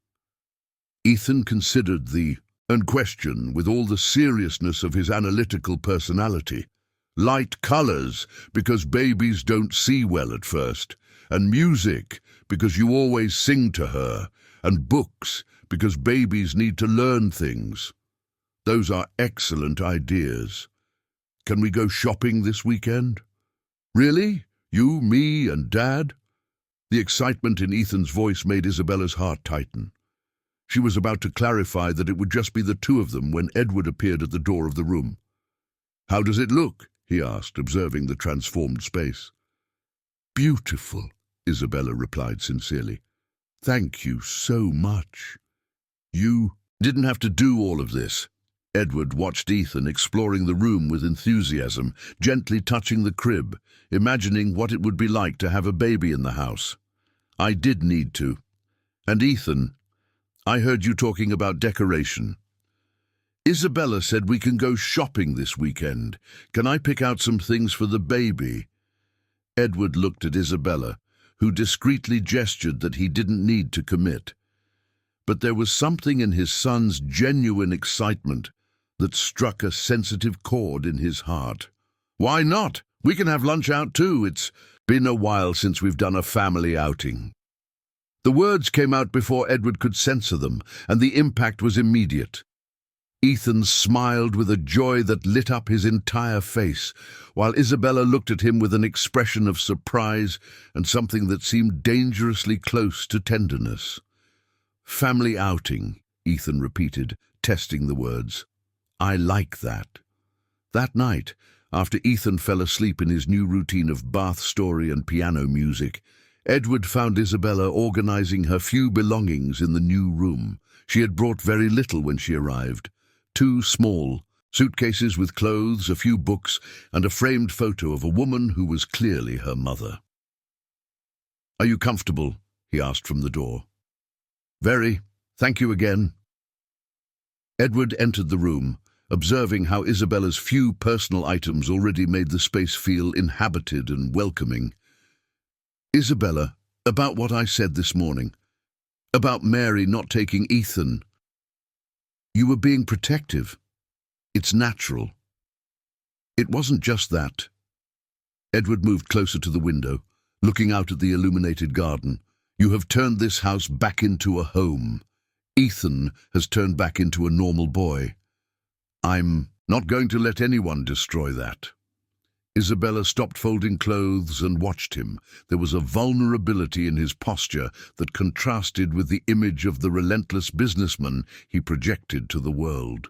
Ethan considered the question with all the seriousness of his analytical personality. "Light colors, because babies don't see well at first, and music, because you always sing to her, and books, because babies need to learn things. Those are excellent ideas. Can we go shopping this weekend?" "Really? You, me, and Dad?" The excitement in Ethan's voice made Isabella's heart tighten. She was about to clarify that it would just be the two of them when Edward appeared at the door of the room. "How does it look?" he asked, observing the transformed space. "Beautiful," Isabella replied sincerely. "Thank you so much. You didn't have to do all of this." Edward watched Ethan exploring the room with enthusiasm, gently touching the crib, imagining what it would be like to have a baby in the house. "I did need to. And Ethan, I heard you talking about decoration. Isabella said we can go shopping this weekend. Can I pick out some things for the baby?" Edward looked at Isabella, who discreetly gestured that he didn't need to commit. But there was something in his son's genuine excitement that struck a sensitive chord in his heart. "Why not? We can have lunch out too. It's been a while since we've done a family outing." The words came out before Edward could censor them, and the impact was immediate. Ethan smiled with a joy that lit up his entire face, while Isabella looked at him with an expression of surprise and something that seemed dangerously close to tenderness. "Family outing," Ethan repeated, testing the words. "I like that." That night, after Ethan fell asleep in his new routine of bath story and piano music, Edward found Isabella organizing her few belongings in the new room. She had brought very little when she arrived. 2 small suitcases with clothes, a few books, and a framed photo of a woman who was clearly her mother. "Are you comfortable?" he asked from the door. "Very. Thank you again." Edward entered the room, observing how Isabella's few personal items already made the space feel inhabited and welcoming. "Isabella, about what I said this morning, about Mary not taking Ethan. You were being protective. It's natural." "It wasn't just that." Edward moved closer to the window, looking out at the illuminated garden. "You have turned this house back into a home. Ethan has turned back into a normal boy. I'm not going to let anyone destroy that." Isabella stopped folding clothes and watched him. There was a vulnerability in his posture that contrasted with the image of the relentless businessman he projected to the world.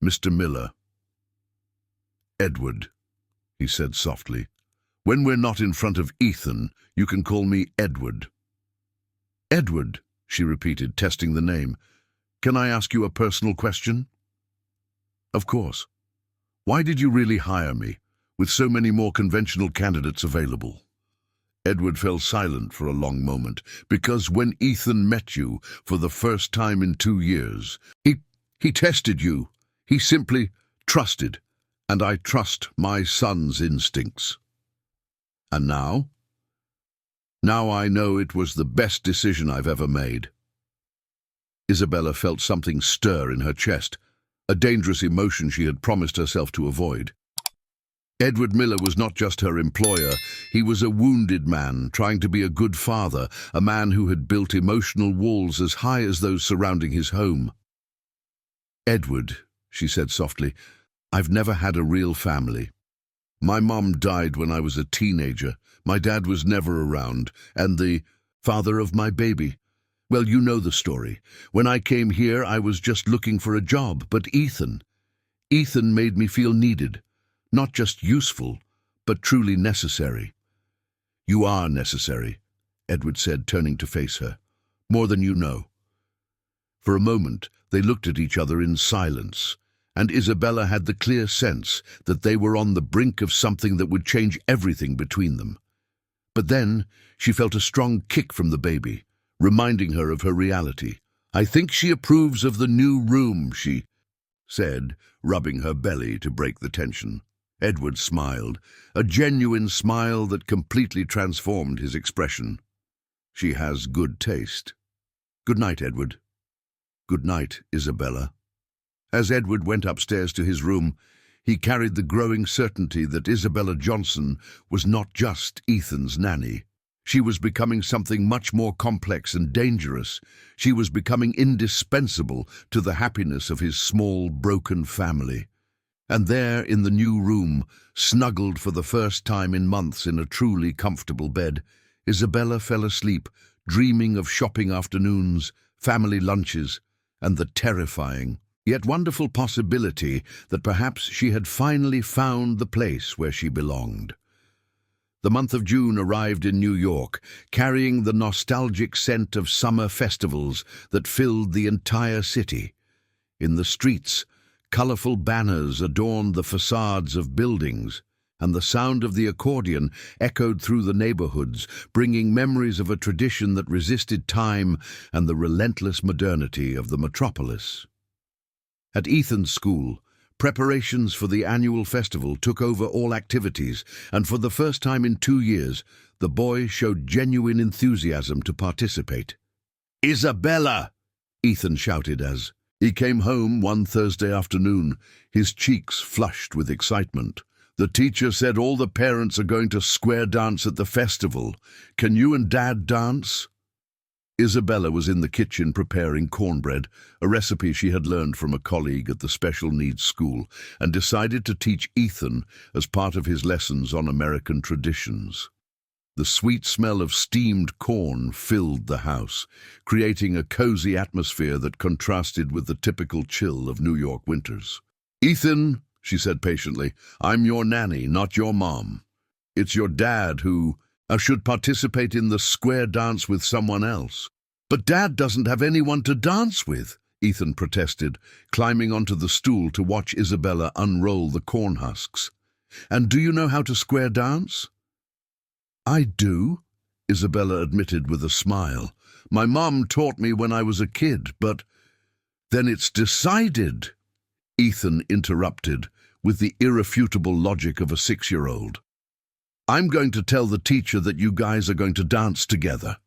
"Mr. Miller." "Edward," he said softly. "When we're not in front of Ethan, you can call me Edward." "Edward," she repeated, testing the name. "Can I ask you a personal question?" "Of course. Why did you really hire me, with so many more conventional candidates available?" Edward fell silent for a long moment, because when Ethan met you for the first time in 2 years, he tested you. He simply trusted, and I trust my son's instincts. And now? Now I know it was the best decision I've ever made. Isabella felt something stir in her chest, a dangerous emotion she had promised herself to avoid. Edward Miller was not just her employer, he was a wounded man trying to be a good father, a man who had built emotional walls as high as those surrounding his home. "Edward," she said softly, "I've never had a real family. My mom died when I was a teenager, my dad was never around, and the father of my baby. Well, you know the story. When I came here, I was just looking for a job, but Ethan made me feel needed. Not just useful, but truly necessary." "You are necessary," Edward said, turning to face her. "More than you know." For a moment, they looked at each other in silence, and Isabella had the clear sense that they were on the brink of something that would change everything between them. But then she felt a strong kick from the baby, reminding her of her reality. "I think she approves of the new room," she said, rubbing her belly to break the tension. Edward smiled, a genuine smile that completely transformed his expression. "She has good taste. Good night, Edward." "Good night, Isabella." As Edward went upstairs to his room, he carried the growing certainty that Isabella Johnson was not just Ethan's nanny. She was becoming something much more complex and dangerous. She was becoming indispensable to the happiness of his small, broken family. And there, in the new room, snuggled for the first time in months in a truly comfortable bed, Isabella fell asleep, dreaming of shopping afternoons, family lunches, and the terrifying, yet wonderful possibility that perhaps she had finally found the place where she belonged. The month of June arrived in New York, carrying the nostalgic scent of summer festivals that filled the entire city. In the streets, colorful banners adorned the facades of buildings, and the sound of the accordion echoed through the neighborhoods, bringing memories of a tradition that resisted time and the relentless modernity of the metropolis. At Ethan's school, preparations for the annual festival took over all activities, and for the first time in 2 years, the boy showed genuine enthusiasm to participate. "Isabella!" Ethan shouted as he came home one Thursday afternoon, his cheeks flushed with excitement. "The teacher said all the parents are going to square dance at the festival. Can you and Dad dance?" Isabella was in the kitchen preparing cornbread, a recipe she had learned from a colleague at the special needs school, and decided to teach Ethan as part of his lessons on American traditions. The sweet smell of steamed corn filled the house, creating a cozy atmosphere that contrasted with the typical chill of New York winters. "Ethan," she said patiently, "I'm your nanny, not your mom. It's your dad who should participate in the square dance with someone else." "But Dad doesn't have anyone to dance with," Ethan protested, climbing onto the stool to watch Isabella unroll the corn husks. "And do you know how to square dance?" "I do," Isabella admitted with a smile. "My mom taught me when I was a kid, but—" "Then it's decided," Ethan interrupted with the irrefutable logic of a 6-year-old. "I'm going to tell the teacher that you guys are going to dance together."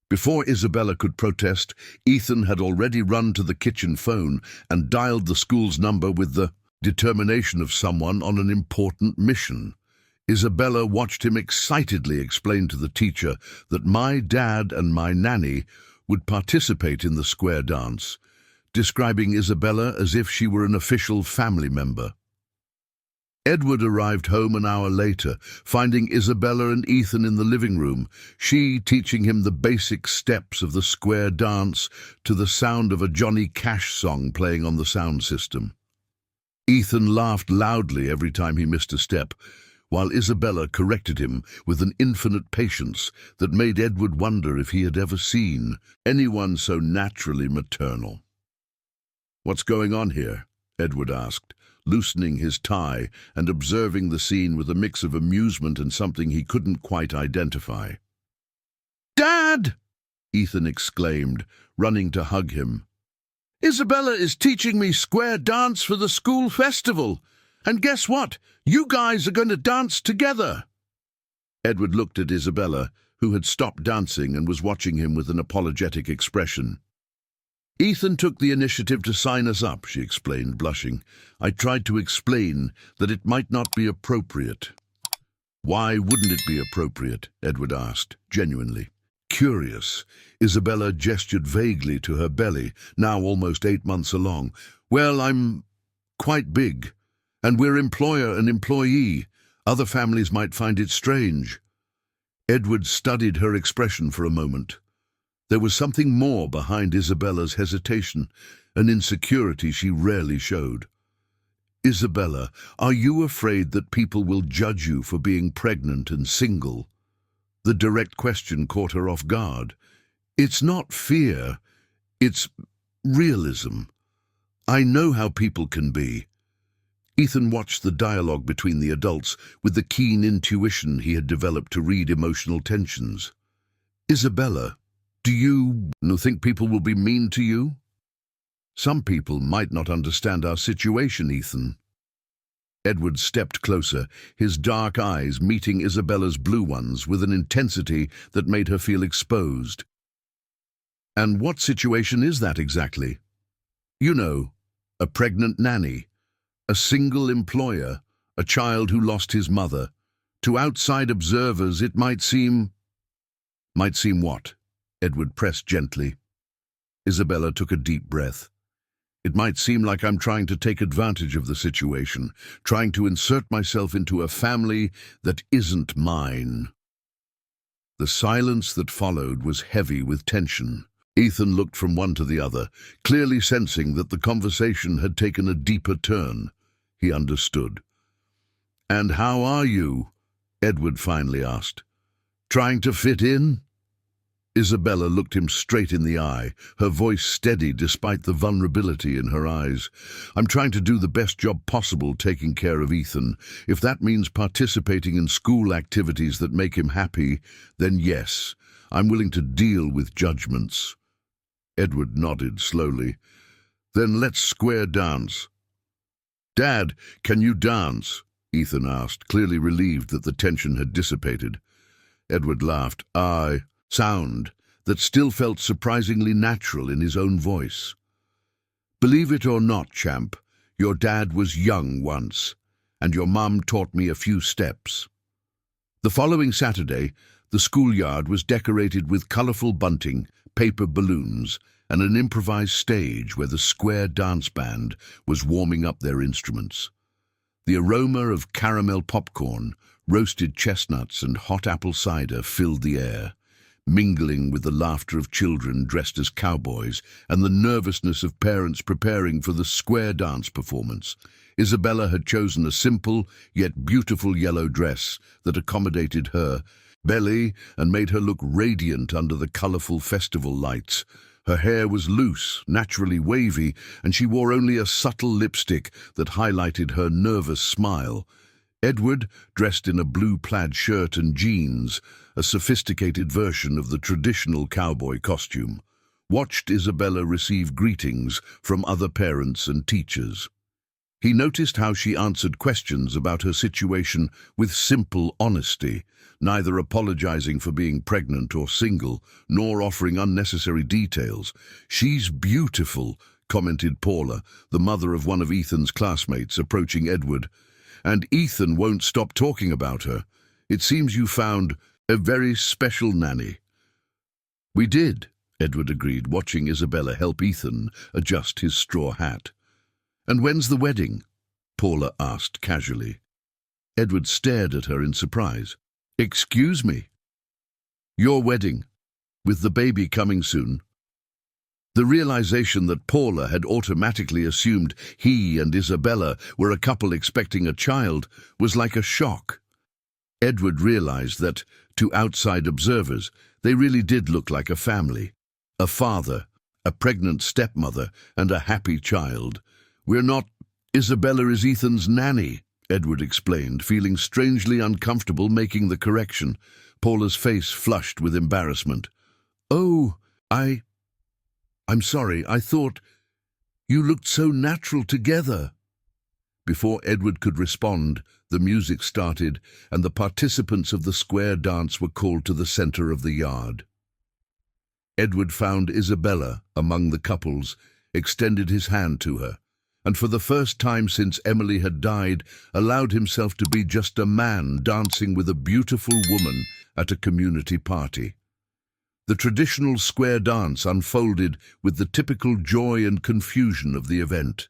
Before Isabella could protest, Ethan had already run to the kitchen phone and dialed the school's number with the determination of someone on an important mission. Isabella watched him excitedly explain to the teacher that my dad and my nanny would participate in the square dance, describing Isabella as if she were an official family member. Edward arrived home an hour later, finding Isabella and Ethan in the living room, she teaching him the basic steps of the square dance to the sound of a Johnny Cash song playing on the sound system. Ethan laughed loudly every time he missed a step, while Isabella corrected him with an infinite patience that made Edward wonder if he had ever seen anyone so naturally maternal. "What's going on here?" Edward asked, loosening his tie and observing the scene with a mix of amusement and something he couldn't quite identify. "Dad!" Ethan exclaimed, running to hug him. "Isabella is teaching me square dance for the school festival. And guess what? You guys are going to dance together." Edward looked at Isabella, who had stopped dancing and was watching him with an apologetic expression. "Ethan took the initiative to sign us up," she explained, blushing. "I tried to explain that it might not be appropriate." "Why wouldn't it be appropriate?" Edward asked, genuinely curious. Isabella gestured vaguely to her belly, now almost 8 months along. "Well, I'm quite big, and we're employer and employee. Other families might find it strange." Edward studied her expression for a moment. There was something more behind Isabella's hesitation, an insecurity she rarely showed. "Isabella, are you afraid that people will judge you for being pregnant and single?" The direct question caught her off guard. "It's not fear, it's realism. I know how people can be." Ethan watched the dialogue between the adults with the keen intuition he had developed to read emotional tensions. "Isabella, do you think people will be mean to you?" "Some people might not understand our situation, Ethan." Edward stepped closer, his dark eyes meeting Isabella's blue ones with an intensity that made her feel exposed. "And what situation is that exactly?" "You know, a pregnant nanny, a single employer, a child who lost his mother. To outside observers it might seem—" "Might seem what?" Edward pressed gently. Isabella took a deep breath. "It might seem like I'm trying to take advantage of the situation, trying to insert myself into a family that isn't mine." The silence that followed was heavy with tension. Ethan looked from one to the other, clearly sensing that the conversation had taken a deeper turn. He understood. "And how are you?" Edward finally asked. "Trying to fit in?" Isabella looked him straight in the eye, her voice steady despite the vulnerability in her eyes. "I'm trying to do the best job possible taking care of Ethan. If that means participating in school activities that make him happy, then yes, I'm willing to deal with judgments." Edward nodded slowly. "Then let's square dance." "Dad, can you dance?" Ethan asked, clearly relieved that the tension had dissipated. Edward laughed. "Aye." Sound that still felt surprisingly natural in his own voice. "Believe it or not, champ, your dad was young once, and your mum taught me a few steps." The following Saturday, the schoolyard was decorated with colourful bunting, paper balloons, and an improvised stage where the square dance band was warming up their instruments. The aroma of caramel popcorn, roasted chestnuts, and hot apple cider filled the air, mingling with the laughter of children dressed as cowboys and the nervousness of parents preparing for the square dance performance. Isabella had chosen a simple yet beautiful yellow dress that accommodated her belly and made her look radiant under the colourful festival lights. Her hair was loose, naturally wavy, and she wore only a subtle lipstick that highlighted her nervous smile. Edward, dressed in a blue plaid shirt and jeans, a sophisticated version of the traditional cowboy costume, watched Isabella receive greetings from other parents and teachers. He noticed how she answered questions about her situation with simple honesty, neither apologizing for being pregnant or single, nor offering unnecessary details. "She's beautiful," commented Paula, the mother of one of Ethan's classmates, approaching Edward. "And Ethan won't stop talking about her. It seems you found a very special nanny." "We did," Edward agreed, watching Isabella help Ethan adjust his straw hat. "And when's the wedding?" Paula asked casually. Edward stared at her in surprise. "Excuse me?" "Your wedding, with the baby coming soon." The realization that Paula had automatically assumed he and Isabella were a couple expecting a child was like a shock. Edward realized that, to outside observers, they really did look like a family. A father, a pregnant stepmother, and a happy child. "We're not Isabella is Ethan's nanny, Edward explained, feeling strangely uncomfortable making the correction. Paula's face flushed with embarrassment. Oh, I'm sorry, I thought you looked so natural together. Before Edward could respond, the music started, and the participants of the square dance were called to the center of the yard. Edward found Isabella among the couples, extended his hand to her, and for the first time since Emily had died, allowed himself to be just a man dancing with a beautiful woman at a community party. The traditional square dance unfolded with the typical joy and confusion of the event.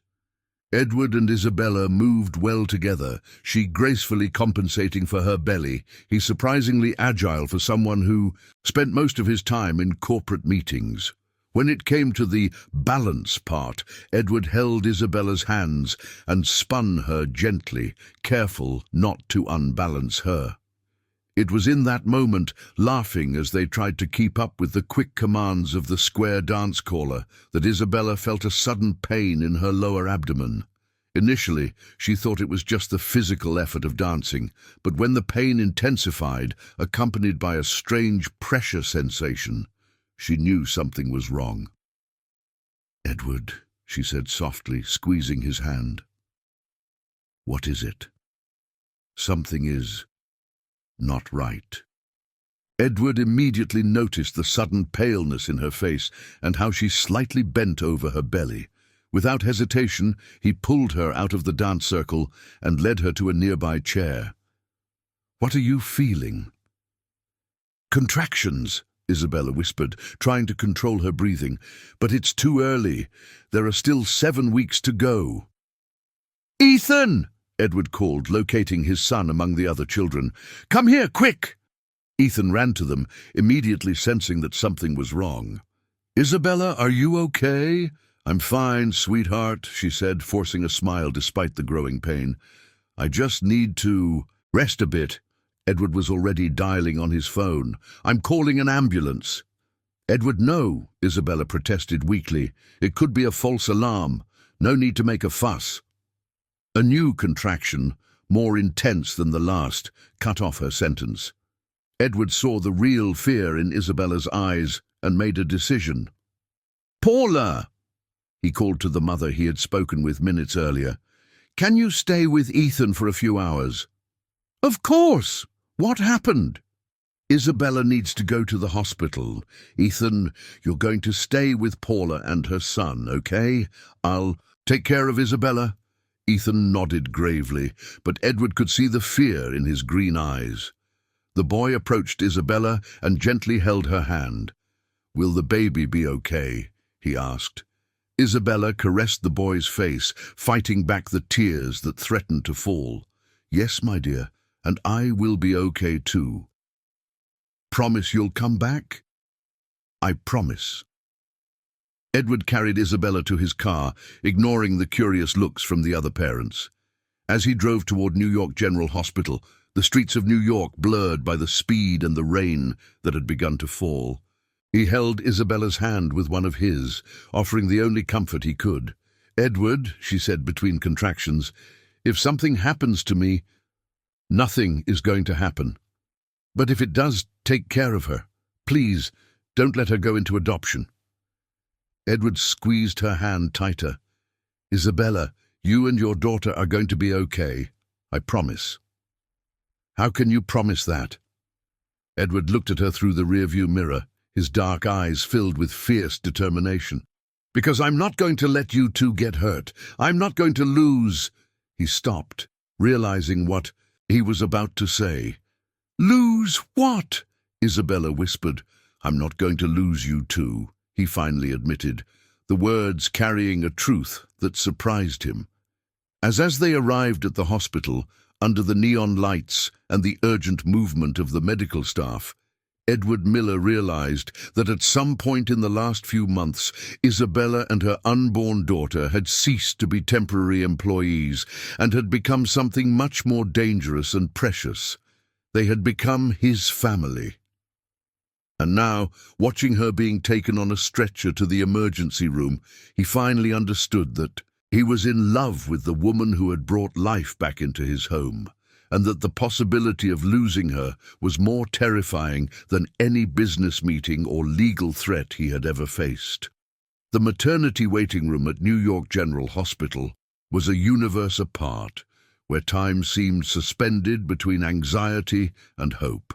Edward and Isabella moved well together, she gracefully compensating for her belly, he surprisingly agile for someone who spent most of his time in corporate meetings. When it came to the balance part, Edward held Isabella's hands and spun her gently, careful not to unbalance her. It was in that moment, laughing as they tried to keep up with the quick commands of the square dance caller, that Isabella felt a sudden pain in her lower abdomen. Initially, she thought it was just the physical effort of dancing, but when the pain intensified, accompanied by a strange pressure sensation, she knew something was wrong. "Edward," she said softly, squeezing his hand. "What is it?" "Something is not right." Edward immediately noticed the sudden paleness in her face and how she slightly bent over her belly. Without hesitation, he pulled her out of the dance circle and led her to a nearby chair. "What are you feeling?" "Contractions," Isabella whispered, trying to control her breathing. "But it's too early. There are still 7 weeks to go." "Ethan!" Edward called, locating his son among the other children. "Come here, quick!" Ethan ran to them, immediately sensing that something was wrong. "Isabella, are you okay?" "I'm fine, sweetheart," she said, forcing a smile despite the growing pain. "I just need to rest a bit." Edward was already dialing on his phone. "I'm calling an ambulance." "Edward, no," Isabella protested weakly. "It could be a false alarm. No need to make a fuss." A new contraction, more intense than the last, cut off her sentence. Edward saw the real fear in Isabella's eyes and made a decision. "Paula!" he called to the mother he had spoken with minutes earlier. "Can you stay with Ethan for a few hours?" "Of course! What happened?" "Isabella needs to go to the hospital. Ethan, you're going to stay with Paula and her son, okay? I'll take care of Isabella." Ethan nodded gravely, but Edward could see the fear in his green eyes. The boy approached Isabella and gently held her hand. "Will the baby be okay?" he asked. Isabella caressed the boy's face, fighting back the tears that threatened to fall. "Yes, my dear, and I will be okay too." "Promise you'll come back?" "I promise." Edward carried Isabella to his car, ignoring the curious looks from the other parents. As he drove toward New York General Hospital, the streets of New York blurred by the speed and the rain that had begun to fall. He held Isabella's hand with one of his, offering the only comfort he could. "Edward," she said between contractions, "if something happens to me, nothing is going to happen. But if it does, take care of her. Please, don't let her go into adoption." Edward squeezed her hand tighter. "Isabella, you and your daughter are going to be okay. I promise." "How can you promise that?" Edward looked at her through the rearview mirror, his dark eyes filled with fierce determination. "Because I'm not going to let you two get hurt. I'm not going to lose." He stopped, realizing what he was about to say. "Lose what?" Isabella whispered. "I'm not going to lose you two," he finally admitted, the words carrying a truth that surprised him. As they arrived at the hospital, under the neon lights and the urgent movement of the medical staff, Edward Miller realized that at some point in the last few months, Isabella and her unborn daughter had ceased to be temporary employees and had become something much more dangerous and precious. They had become his family. And now, watching her being taken on a stretcher to the emergency room, he finally understood that He was in love with the woman who had brought life back into his home, and that the possibility of losing her was more terrifying than any business meeting or legal threat he had ever faced. The maternity waiting room at New York General Hospital was a universe apart, where time seemed suspended between anxiety and hope.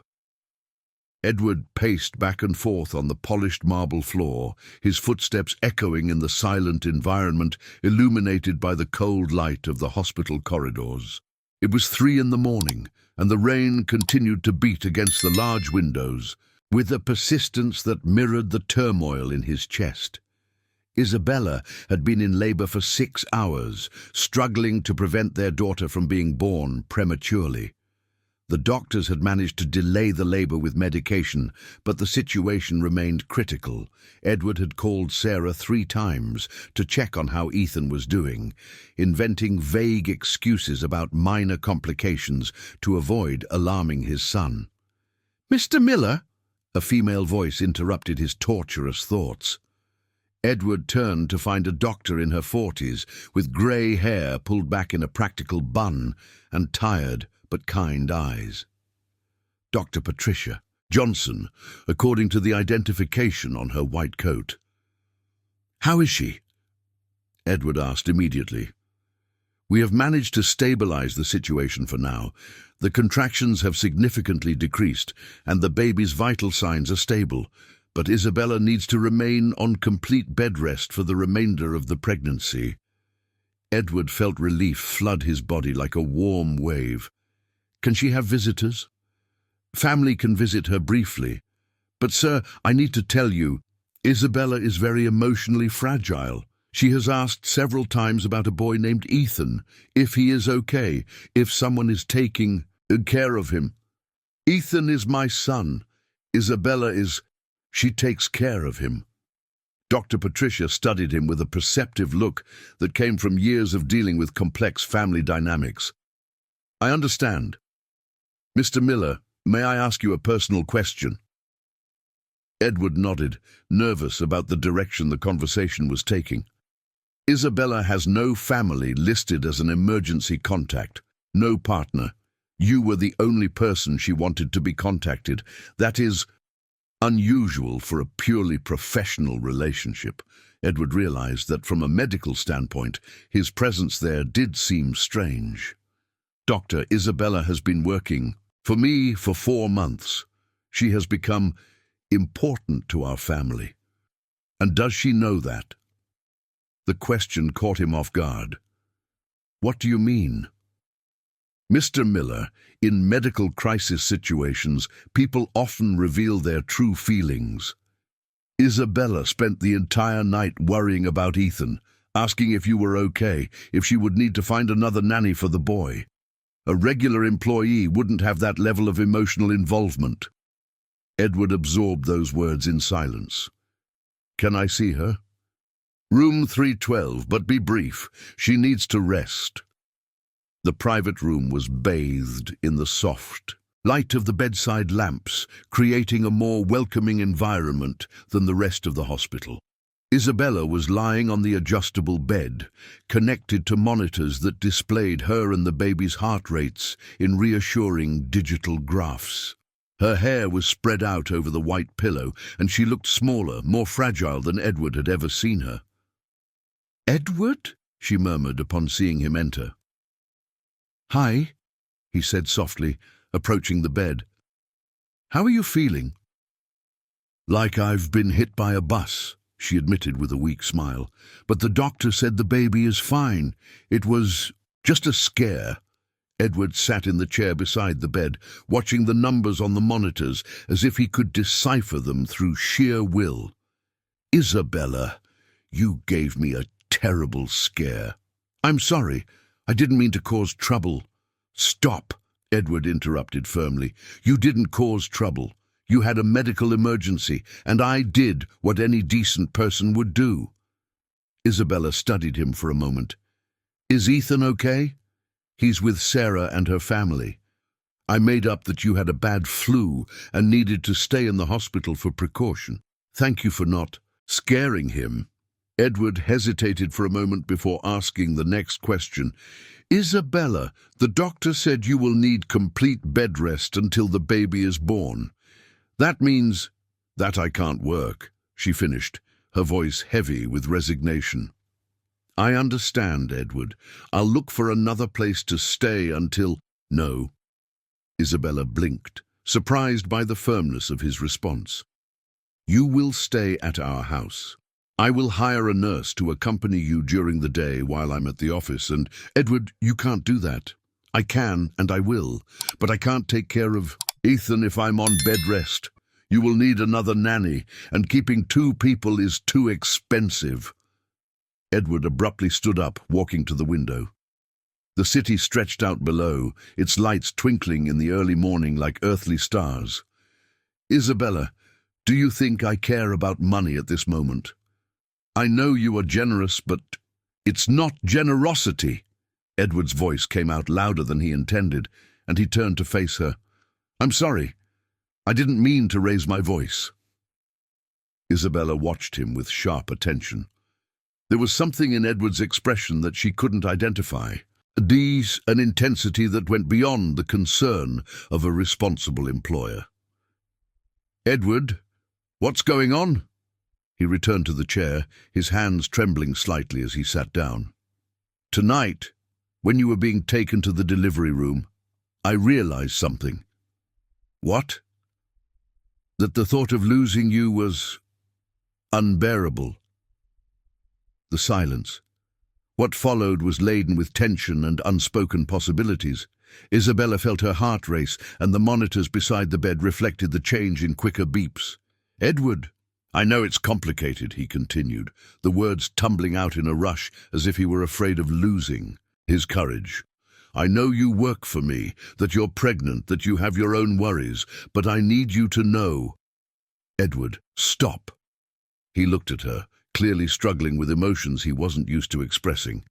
Edward paced back and forth on the polished marble floor, his footsteps echoing in the silent environment illuminated by the cold light of the hospital corridors. It was 3 in the morning, and the rain continued to beat against the large windows with a persistence that mirrored the turmoil in his chest. Isabella had been in labor for 6 hours, struggling to prevent their daughter from being born prematurely. The doctors had managed to delay the labor with medication, but the situation remained critical. Edward had called Sarah 3 times to check on how Ethan was doing, inventing vague excuses about minor complications to avoid alarming his son. "Mr. Miller?" A female voice interrupted his torturous thoughts. Edward turned to find a doctor in her 40s, with grey hair pulled back in a practical bun and tired but kind eyes. Dr. Patricia Johnson, according to the identification on her white coat. "How is she?" Edward asked immediately. "We have managed to stabilize the situation for now. The contractions have significantly decreased, and the baby's vital signs are stable. But Isabella needs to remain on complete bed rest for the remainder of the pregnancy." Edward felt relief flood his body like a warm wave. "Can she have visitors?" "Family can visit her briefly. But, sir, I need to tell you, Isabella is very emotionally fragile. She has asked several times about a boy named Ethan, if he is okay, if someone is taking care of him. Ethan is my son. Isabella is... She takes care of him." Dr. Patricia studied him with a perceptive look that came from years of dealing with complex family dynamics. "I understand. Mr. Miller, may I ask you a personal question?" Edward nodded, nervous about the direction the conversation was taking. "Isabella has no family listed as an emergency contact, no partner. You were the only person she wanted to be contacted. That is unusual for a purely professional relationship." Edward realized that from a medical standpoint, his presence there did seem strange. "Doctor, Isabella has been working for me for 4 months. She has become important to our family. And does she know that?" The question caught him off guard. "What do you mean?" "Mr. Miller, in medical crisis situations, people often reveal their true feelings. Isabella spent the entire night worrying about Ethan, asking if you were okay, if she would need to find another nanny for the boy. A regular employee wouldn't have that level of emotional involvement." Edward absorbed those words in silence. "Can I see her?" "Room 312, but be brief. She needs to rest." The private room was bathed in the soft light of the bedside lamps, creating a more welcoming environment than the rest of the hospital. Isabella was lying on the adjustable bed, connected to monitors that displayed her and the baby's heart rates in reassuring digital graphs. Her hair was spread out over the white pillow, and she looked smaller, more fragile than Edward had ever seen her. "Edward?" she murmured upon seeing him enter. "Hi," he said softly, approaching the bed. "How are you feeling?" "Like I've been hit by a bus," she admitted with a weak smile. "But the doctor said the baby is fine. It was just a scare." Edward sat in the chair beside the bed, watching the numbers on the monitors as if he could decipher them through sheer will. "Isabella, you gave me a terrible scare." "I'm sorry. I didn't mean to cause trouble." "Stop," Edward interrupted firmly. "You didn't cause trouble. You had a medical emergency, and I did what any decent person would do." Isabella studied him for a moment. "Is Ethan okay?" "He's with Sarah and her family. I made up that you had a bad flu and needed to stay in the hospital for precaution. Thank you for not scaring him." Edward hesitated for a moment before asking the next question. Isabella, the doctor said you will need complete bed rest until the baby is born. That means that I can't work, she finished, her voice heavy with resignation. I understand, Edward. I'll look for another place to stay until— No. Isabella blinked, surprised by the firmness of his response. You will stay at our house. I will hire a nurse to accompany you during the day while I'm at the office, and— Edward, you can't do that. I can, and I will, but I can't take care of Ethan if I'm on bed rest. You will need another nanny, and keeping 2 people is too expensive. Edward abruptly stood up, walking to the window. The city stretched out below, its lights twinkling in the early morning like earthly stars. Isabella, do you think I care about money at this moment? I know you are generous, but it's not generosity. Edward's voice came out louder than he intended, and he turned to face her. I'm sorry. I didn't mean to raise my voice. Isabella watched him with sharp attention. There was something in Edward's expression that she couldn't identify. An intensity that went beyond the concern of a responsible employer. Edward, what's going on? He returned to the chair, his hands trembling slightly as he sat down. Tonight, when you were being taken to the delivery room, I realized something. What? That the thought of losing you was unbearable. The silence. What followed was laden with tension and unspoken possibilities. Isabella felt her heart race, and the monitors beside the bed reflected the change in quicker beeps. Edward, I know it's complicated, he continued, the words tumbling out in a rush as if he were afraid of losing his courage. I know you work for me, that you're pregnant, that you have your own worries, but I need you to know. Edward, stop. He looked at her, clearly struggling with emotions he wasn't used to expressing.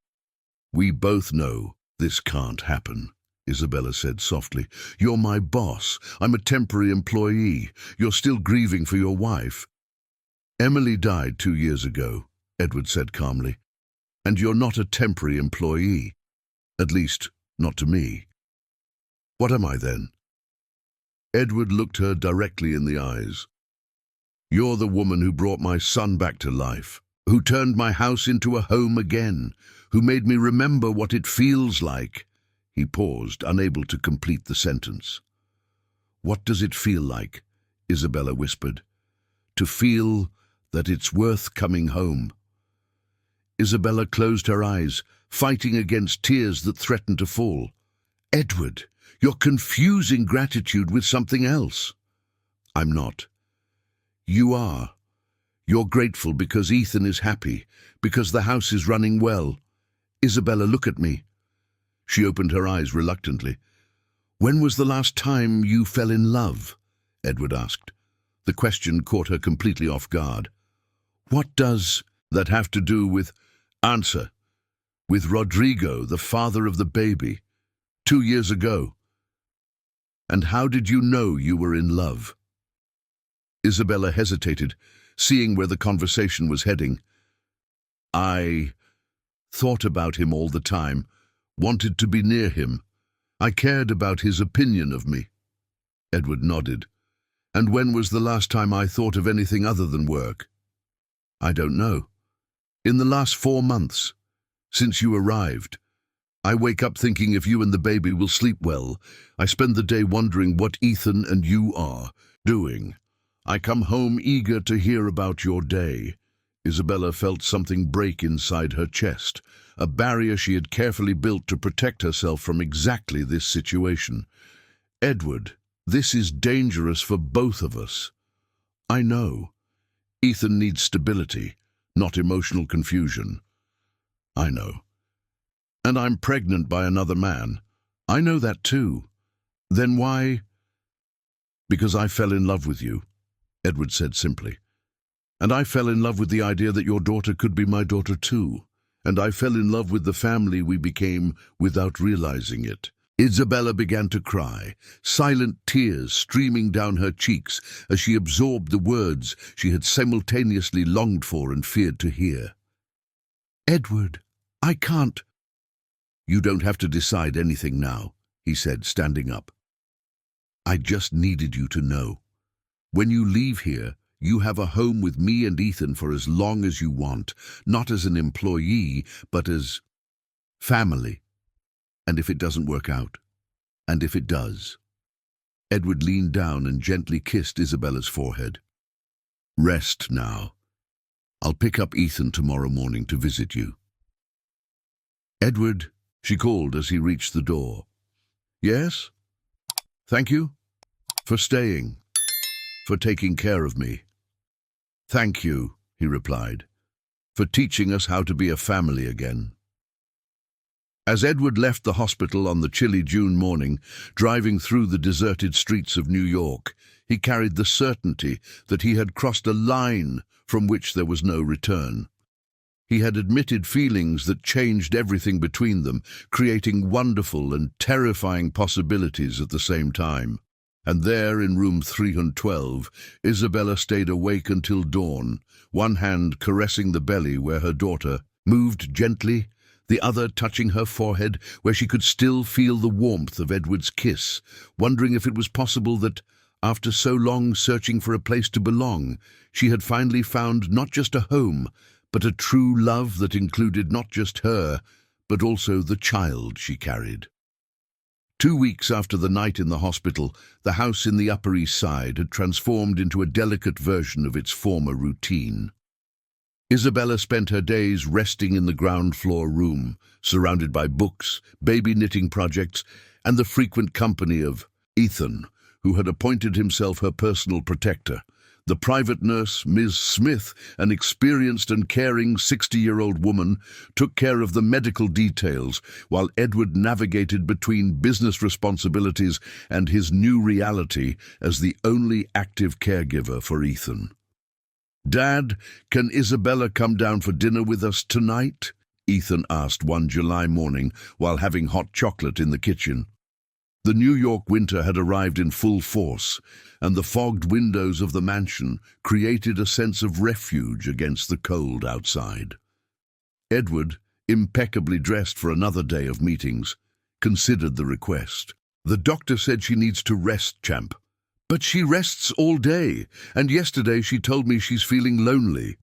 We both know this can't happen, Isabella said softly. You're my boss. I'm a temporary employee. You're still grieving for your wife. Emily died 2 years ago, Edward said calmly. And you're not a temporary employee. At least, not to me. What am I then? Edward looked her directly in the eyes. You're the woman who brought my son back to life, who turned my house into a home again, who made me remember what it feels like. He paused, unable to complete the sentence. What does it feel like? Isabella whispered. To feel that it's worth coming home. Isabella closed her eyes, fighting against tears that threatened to fall. Edward, you're confusing gratitude with something else. I'm not. You are. You're grateful because Ethan is happy, because the house is running well. Isabella, look at me. She opened her eyes reluctantly. When was the last time you fell in love? Edward asked. The question caught her completely off guard. What does that have to do with— Answer. With Rodrigo, the father of the baby, 2 years ago. And how did you know you were in love? Isabella hesitated, seeing where the conversation was heading. I thought about him all the time, wanted to be near him. I cared about his opinion of me. Edward nodded. And when was the last time I thought of anything other than work? I don't know. In the last 4 months, since you arrived. I wake up thinking if you and the baby will sleep well. I spend the day wondering what Ethan and you are doing. I come home eager to hear about your day. Isabella felt something break inside her chest, a barrier she had carefully built to protect herself from exactly this situation. Edward, this is dangerous for both of us. I know. Ethan needs stability, not emotional confusion. I know. And I'm pregnant by another man. I know that too. Then why? Because I fell in love with you, Edward said simply. And I fell in love with the idea that your daughter could be my daughter too. And I fell in love with the family we became without realizing it. Isabella began to cry, silent tears streaming down her cheeks as she absorbed the words she had simultaneously longed for and feared to hear. Edward, I can't. You don't have to decide anything now, he said, standing up. I just needed you to know. When you leave here, you have a home with me and Ethan for as long as you want, not as an employee, but as family. And if it doesn't work out, and if it does. Edward leaned down and gently kissed Isabella's forehead. Rest now. I'll pick up Ethan tomorrow morning to visit you. Edward, she called as he reached the door. Yes? Thank you for staying, for taking care of me. Thank you, he replied, for teaching us how to be a family again. As Edward left the hospital on the chilly June morning, driving through the deserted streets of New York, he carried the certainty that he had crossed a line from which there was no return. He had admitted feelings that changed everything between them, creating wonderful and terrifying possibilities at the same time. And there, in room 312, Isabella stayed awake until dawn, one hand caressing the belly where her daughter moved gently, the other touching her forehead where she could still feel the warmth of Edward's kiss, wondering if it was possible that, after so long searching for a place to belong, she had finally found not just a home, but a true love that included not just her, but also the child she carried. 2 weeks after the night in the hospital, the house in the Upper East Side had transformed into a delicate version of its former routine. Isabella spent her days resting in the ground floor room, surrounded by books, baby knitting projects, and the frequent company of Ethan, who had appointed himself her personal protector. The private nurse, Ms. Smith, an experienced and caring 60-year-old woman, took care of the medical details, while Edward navigated between business responsibilities and his new reality as the only active caregiver for Ethan. "Dad, can Isabella come down for dinner with us tonight?" Ethan asked one July morning while having hot chocolate in the kitchen. The New York winter had arrived in full force, and the fogged windows of the mansion created a sense of refuge against the cold outside. Edward, impeccably dressed for another day of meetings, considered the request. "The doctor said she needs to rest, champ. But she rests all day, and yesterday she told me she's feeling lonely."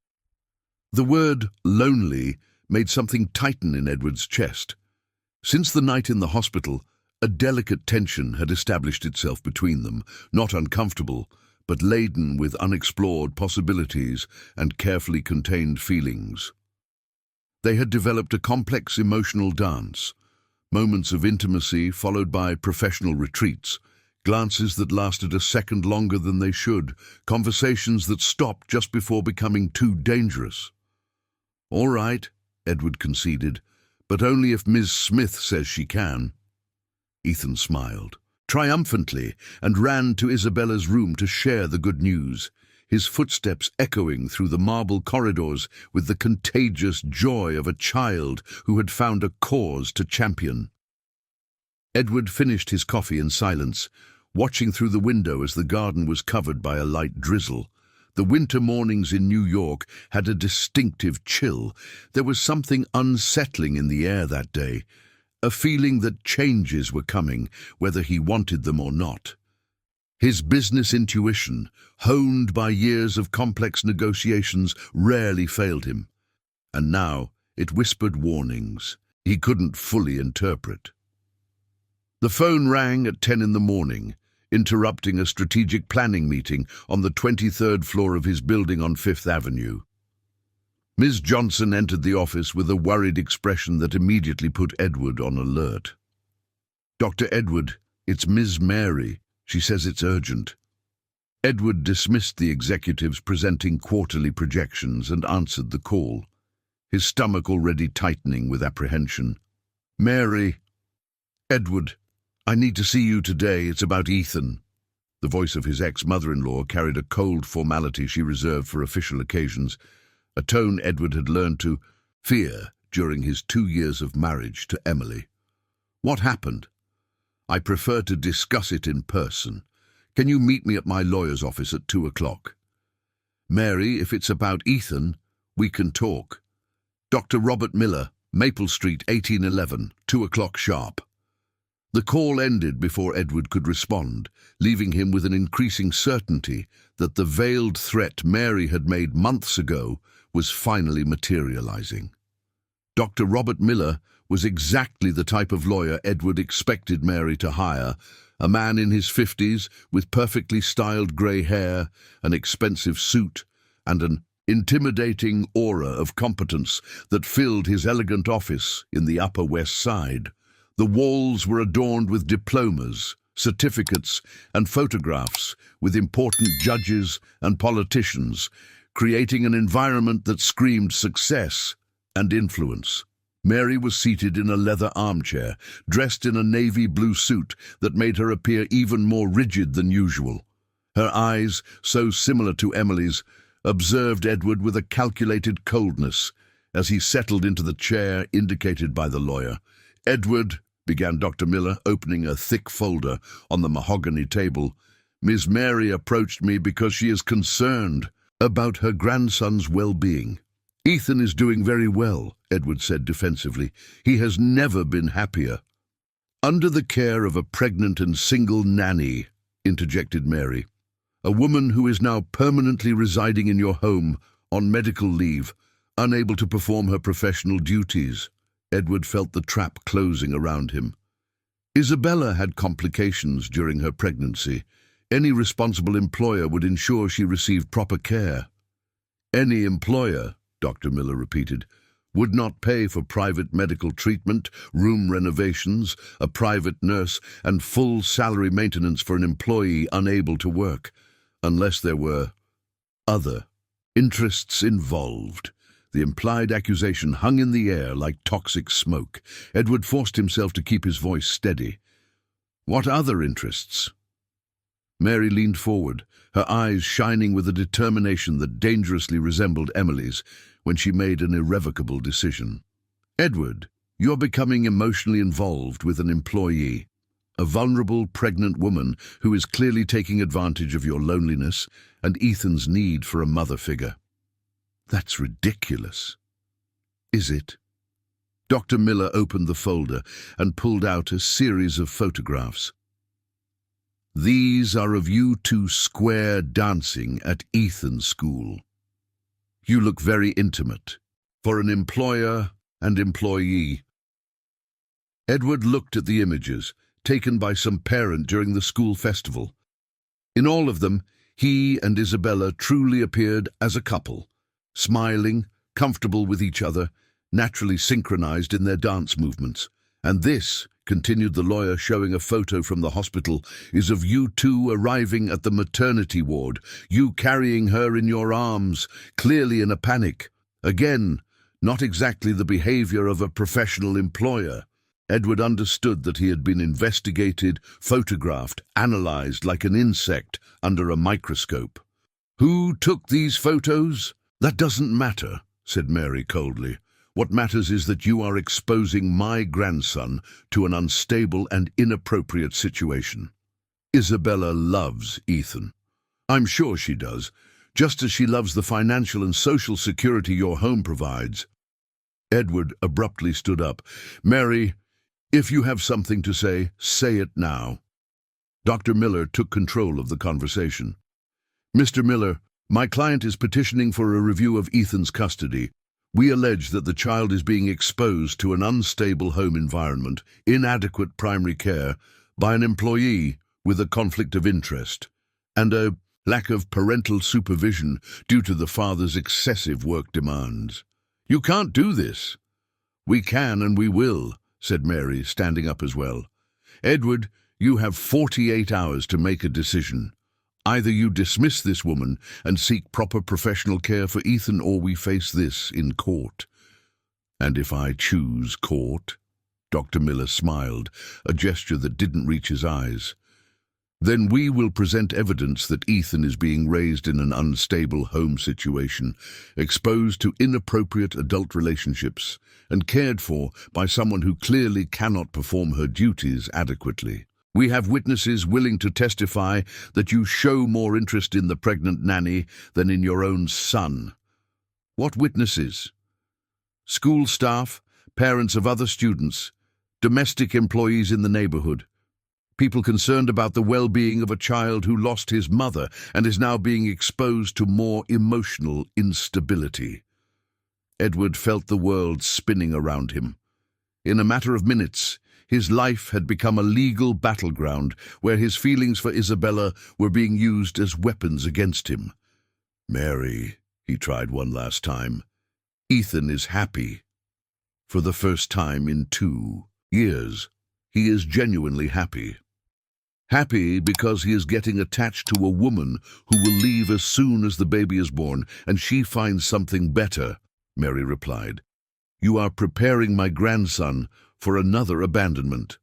The word lonely made something tighten in Edward's chest. Since the night in the hospital, a delicate tension had established itself between them, not uncomfortable, but laden with unexplored possibilities and carefully contained feelings. They had developed a complex emotional dance, moments of intimacy followed by professional retreats, glances that lasted a second longer than they should, conversations that stopped just before becoming too dangerous. "All right," Edward conceded, "but only if Ms. Smith says she can." Ethan smiled triumphantly and ran to Isabella's room to share the good news, his footsteps echoing through the marble corridors with the contagious joy of a child who had found a cause to champion. Edward finished his coffee in silence, watching through the window as the garden was covered by a light drizzle. The winter mornings in New York had a distinctive chill. There was something unsettling in the air that day, a feeling that changes were coming, whether he wanted them or not. His business intuition, honed by years of complex negotiations, rarely failed him. And now it whispered warnings he couldn't fully interpret. The phone rang at 10 in the morning, interrupting a strategic planning meeting on the 23rd floor of his building on Fifth Avenue. Ms. Johnson entered the office with a worried expression that immediately put Edward on alert. "Dr. Edward, it's Ms. Mary. She says it's urgent." Edward dismissed the executives presenting quarterly projections and answered the call, his stomach already tightening with apprehension. "Mary, Edward, I need to see you today. It's about Ethan." The voice of his ex-mother-in-law carried a cold formality she reserved for official occasions, a tone Edward had learned to fear during his 2 years of marriage to Emily. "What happened?" "I prefer to discuss it in person. Can you meet me at my lawyer's office at 2 o'clock? "Mary, if it's about Ethan, we can talk." Dr. Robert Miller, Maple Street, 1811, 2 o'clock sharp. The call ended before Edward could respond, leaving him with an increasing certainty that the veiled threat Mary had made months ago was finally materializing. Dr. Robert Miller was exactly the type of lawyer Edward expected Mary to hire, a man in his 50s with perfectly styled grey hair, an expensive suit, and an intimidating aura of competence that filled his elegant office in the Upper West Side. The walls were adorned with diplomas, certificates, and photographs with important judges and politicians, creating an environment that screamed success and influence. Mary was seated in a leather armchair, dressed in a navy blue suit that made her appear even more rigid than usual. Her eyes, so similar to Emily's, observed Edward with a calculated coldness as he settled into the chair indicated by the lawyer. "Edward," began Dr. Miller, opening a thick folder on the mahogany table, "Miss Mary approached me because she is concerned about her grandson's well-being." "Ethan is doing very well," Edward said defensively. "He has never been happier." "Under the care of a pregnant and single nanny," interjected Mary. "A woman who is now permanently residing in your home on medical leave, unable to perform her professional duties." Edward felt the trap closing around him. "Isabella had complications during her pregnancy. Any responsible employer would ensure she received proper care." "Any employer," Dr. Miller repeated, "would not pay for private medical treatment, room renovations, a private nurse, and full salary maintenance for an employee unable to work, unless there were other interests involved." The implied accusation hung in the air like toxic smoke. Edward forced himself to keep his voice steady. "What other interests?" Mary leaned forward, her eyes shining with a determination that dangerously resembled Emily's when she made an irrevocable decision. "Edward, you're becoming emotionally involved with an employee, a vulnerable pregnant woman who is clearly taking advantage of your loneliness and Ethan's need for a mother figure." "That's ridiculous." "Is it?" Dr. Miller opened the folder and pulled out a series of photographs. "These are of you two square dancing at Ethan's school. You look very intimate for an employer and employee." Edward looked at the images, taken by some parent during the school festival. In all of them, he and Isabella truly appeared as a couple, smiling, comfortable with each other, naturally synchronized in their dance movements. "And this," continued the lawyer, showing a photo from the hospital, "is of you two arriving at the maternity ward, you carrying her in your arms, clearly in a panic. Again, not exactly the behavior of a professional employer." Edward understood that he had been investigated, photographed, analyzed like an insect under a microscope. "Who took these photos?" "That doesn't matter," said Mary coldly. "What matters is that you are exposing my grandson to an unstable and inappropriate situation. Isabella loves Ethan. I'm sure she does, just as she loves the financial and social security your home provides." Edward abruptly stood up. "Mary, if you have something to say it now." Dr. Miller took control of the conversation. "Mr. Miller, my client is petitioning for a review of Ethan's custody. We allege that the child is being exposed to an unstable home environment, inadequate primary care, by an employee with a conflict of interest, and a lack of parental supervision due to the father's excessive work demands." "You can't do this." "We can and we will," said Mary, standing up as well. "Edward, you have 48 hours to make a decision. Either you dismiss this woman and seek proper professional care for Ethan, or we face this in court." "And if I choose court?" Dr. Miller smiled, a gesture that didn't reach his eyes. "Then we will present evidence that Ethan is being raised in an unstable home situation, exposed to inappropriate adult relationships, and cared for by someone who clearly cannot perform her duties adequately. We have witnesses willing to testify that you show more interest in the pregnant nanny than in your own son." "What witnesses?" school staff, parents of other students, domestic employees in the neighborhood. People concerned about the well-being of a child who lost his mother and is now being exposed to more emotional instability. Edward felt the world spinning around him. In a matter of minutes, his life had become a legal battleground where his feelings for Isabella were being used as weapons against him. "Mary," he tried one last time, "Ethan is happy. For the first time in 2 years, he is genuinely happy. Happy because he is getting attached to a woman who will leave as soon as the baby is born, and she finds something better," Mary replied. "You are preparing my grandson for another abandonment."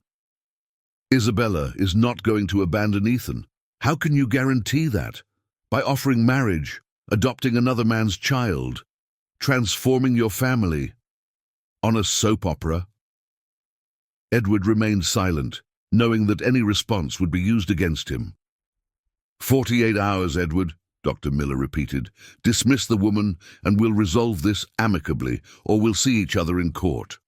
"Isabella is not going to abandon Ethan. How can you guarantee that? By offering marriage, adopting another man's child, transforming your family on a soap opera?" Edward remained silent, knowing that any response would be used against him. 48 hours, Edward," Dr. Miller repeated. "Dismiss the woman and we'll resolve this amicably, or we'll see each other in court."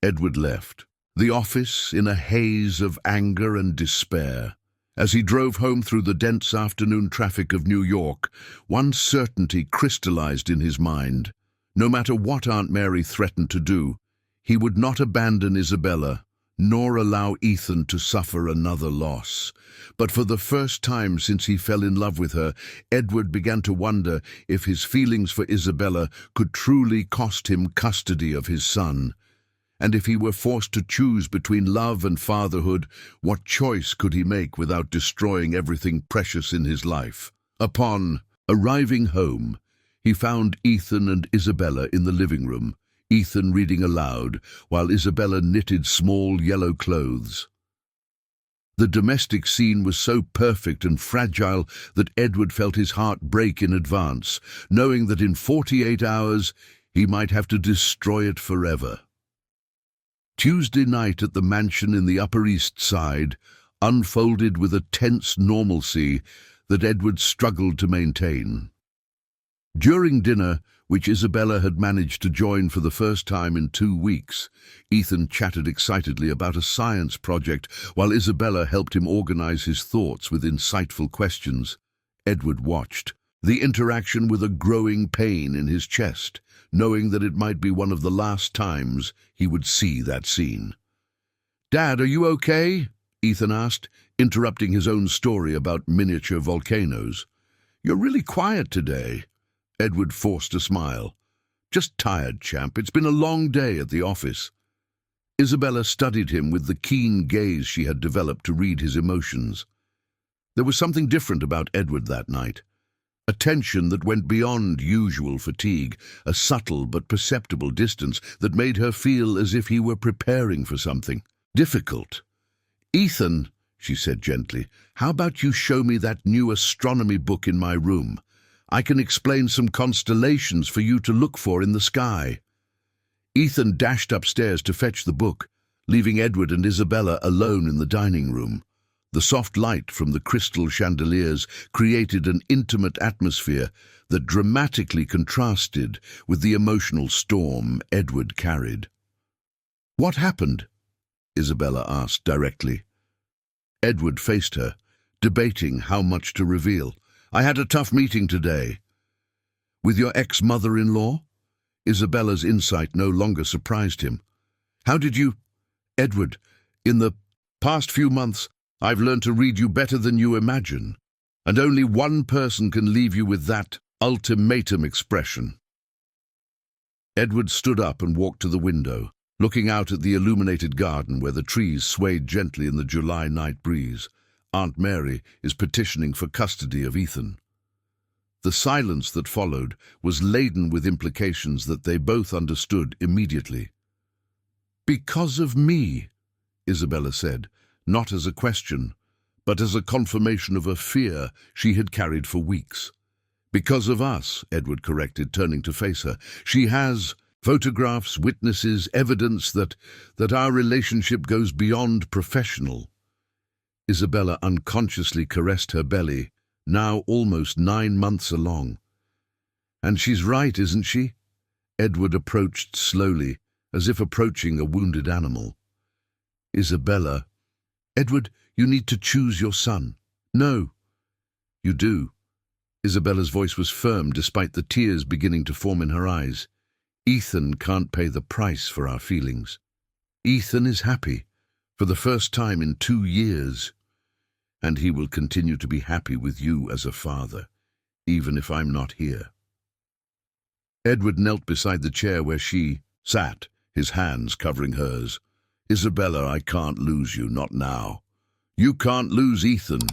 Edward left the office in a haze of anger and despair. As he drove home through the dense afternoon traffic of New York, one certainty crystallized in his mind. No matter what Aunt Mary threatened to do, he would not abandon Isabella, nor allow Ethan to suffer another loss. But for the first time since he fell in love with her, Edward began to wonder if his feelings for Isabella could truly cost him custody of his son. And if he were forced to choose between love and fatherhood, what choice could he make without destroying everything precious in his life? Upon arriving home, he found Ethan and Isabella in the living room, Ethan reading aloud, while Isabella knitted small yellow clothes. The domestic scene was so perfect and fragile that Edward felt his heart break in advance, knowing that in 48 hours he might have to destroy it forever. Tuesday night at the mansion in the Upper East Side unfolded with a tense normalcy that Edward struggled to maintain. During dinner, which Isabella had managed to join for the first time in 2 weeks, Ethan chatted excitedly about a science project while Isabella helped him organize his thoughts with insightful questions. Edward watched, the interaction with a growing pain in his chest, knowing that it might be one of the last times he would see that scene. "Dad, are you okay?" Ethan asked, interrupting his own story about miniature volcanoes. "You're really quiet today." Edward forced a smile. "Just tired, champ. It's been a long day at the office." Isabella studied him with the keen gaze she had developed to read his emotions. There was something different about Edward that night. A tension that went beyond usual fatigue, a subtle but perceptible distance that made her feel as if he were preparing for something difficult. "Ethan," she said gently, "how about you show me that new astronomy book in my room? I can explain some constellations for you to look for in the sky." Ethan dashed upstairs to fetch the book, leaving Edward and Isabella alone in the dining room. The soft light from the crystal chandeliers created an intimate atmosphere that dramatically contrasted with the emotional storm Edward carried. "What happened?" Isabella asked directly. Edward faced her, debating how much to reveal. "I had a tough meeting today." "With your ex-mother-in-law?" Isabella's insight no longer surprised him. "How did you—" "Edward, in the past few months, I've learned to read you better than you imagine, and only one person can leave you with that ultimatum expression." Edward stood up and walked to the window, looking out at the illuminated garden where the trees swayed gently in the July night breeze. Aunt Mary is petitioning for custody of Ethan. The silence that followed was laden with implications that they both understood immediately. "Because of me," Isabella said, not as a question, but as a confirmation of a fear she had carried for weeks. "Because of us," Edward corrected, turning to face her. "She has photographs, witnesses, evidence that our relationship goes beyond professional." Isabella unconsciously caressed her belly, now almost 9 months along. "And she's right, isn't she?" Edward approached slowly, as if approaching a wounded animal. Isabella, Edward, you need to choose your son. No, you do. Isabella's voice was firm despite the tears beginning to form in her eyes. Ethan can't pay the price for our feelings. Ethan is happy, for the first time in 2 years. And he will continue to be happy with you as a father, even if I'm not here. Edward knelt beside the chair where she sat, his hands covering hers. Isabella, I can't lose you, not now. You can't lose Ethan.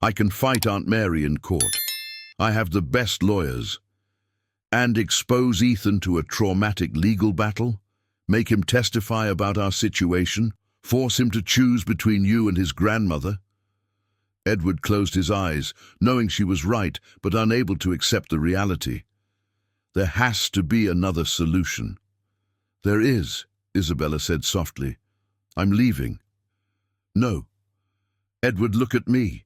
I can fight Aunt Mary in court. I have the best lawyers. And expose Ethan to a traumatic legal battle? Make him testify about our situation? Force him to choose between you and his grandmother? Edward closed his eyes, knowing she was right, but unable to accept the reality. There has to be another solution. There is, Isabella said softly. I'm leaving. No. Edward, look at me.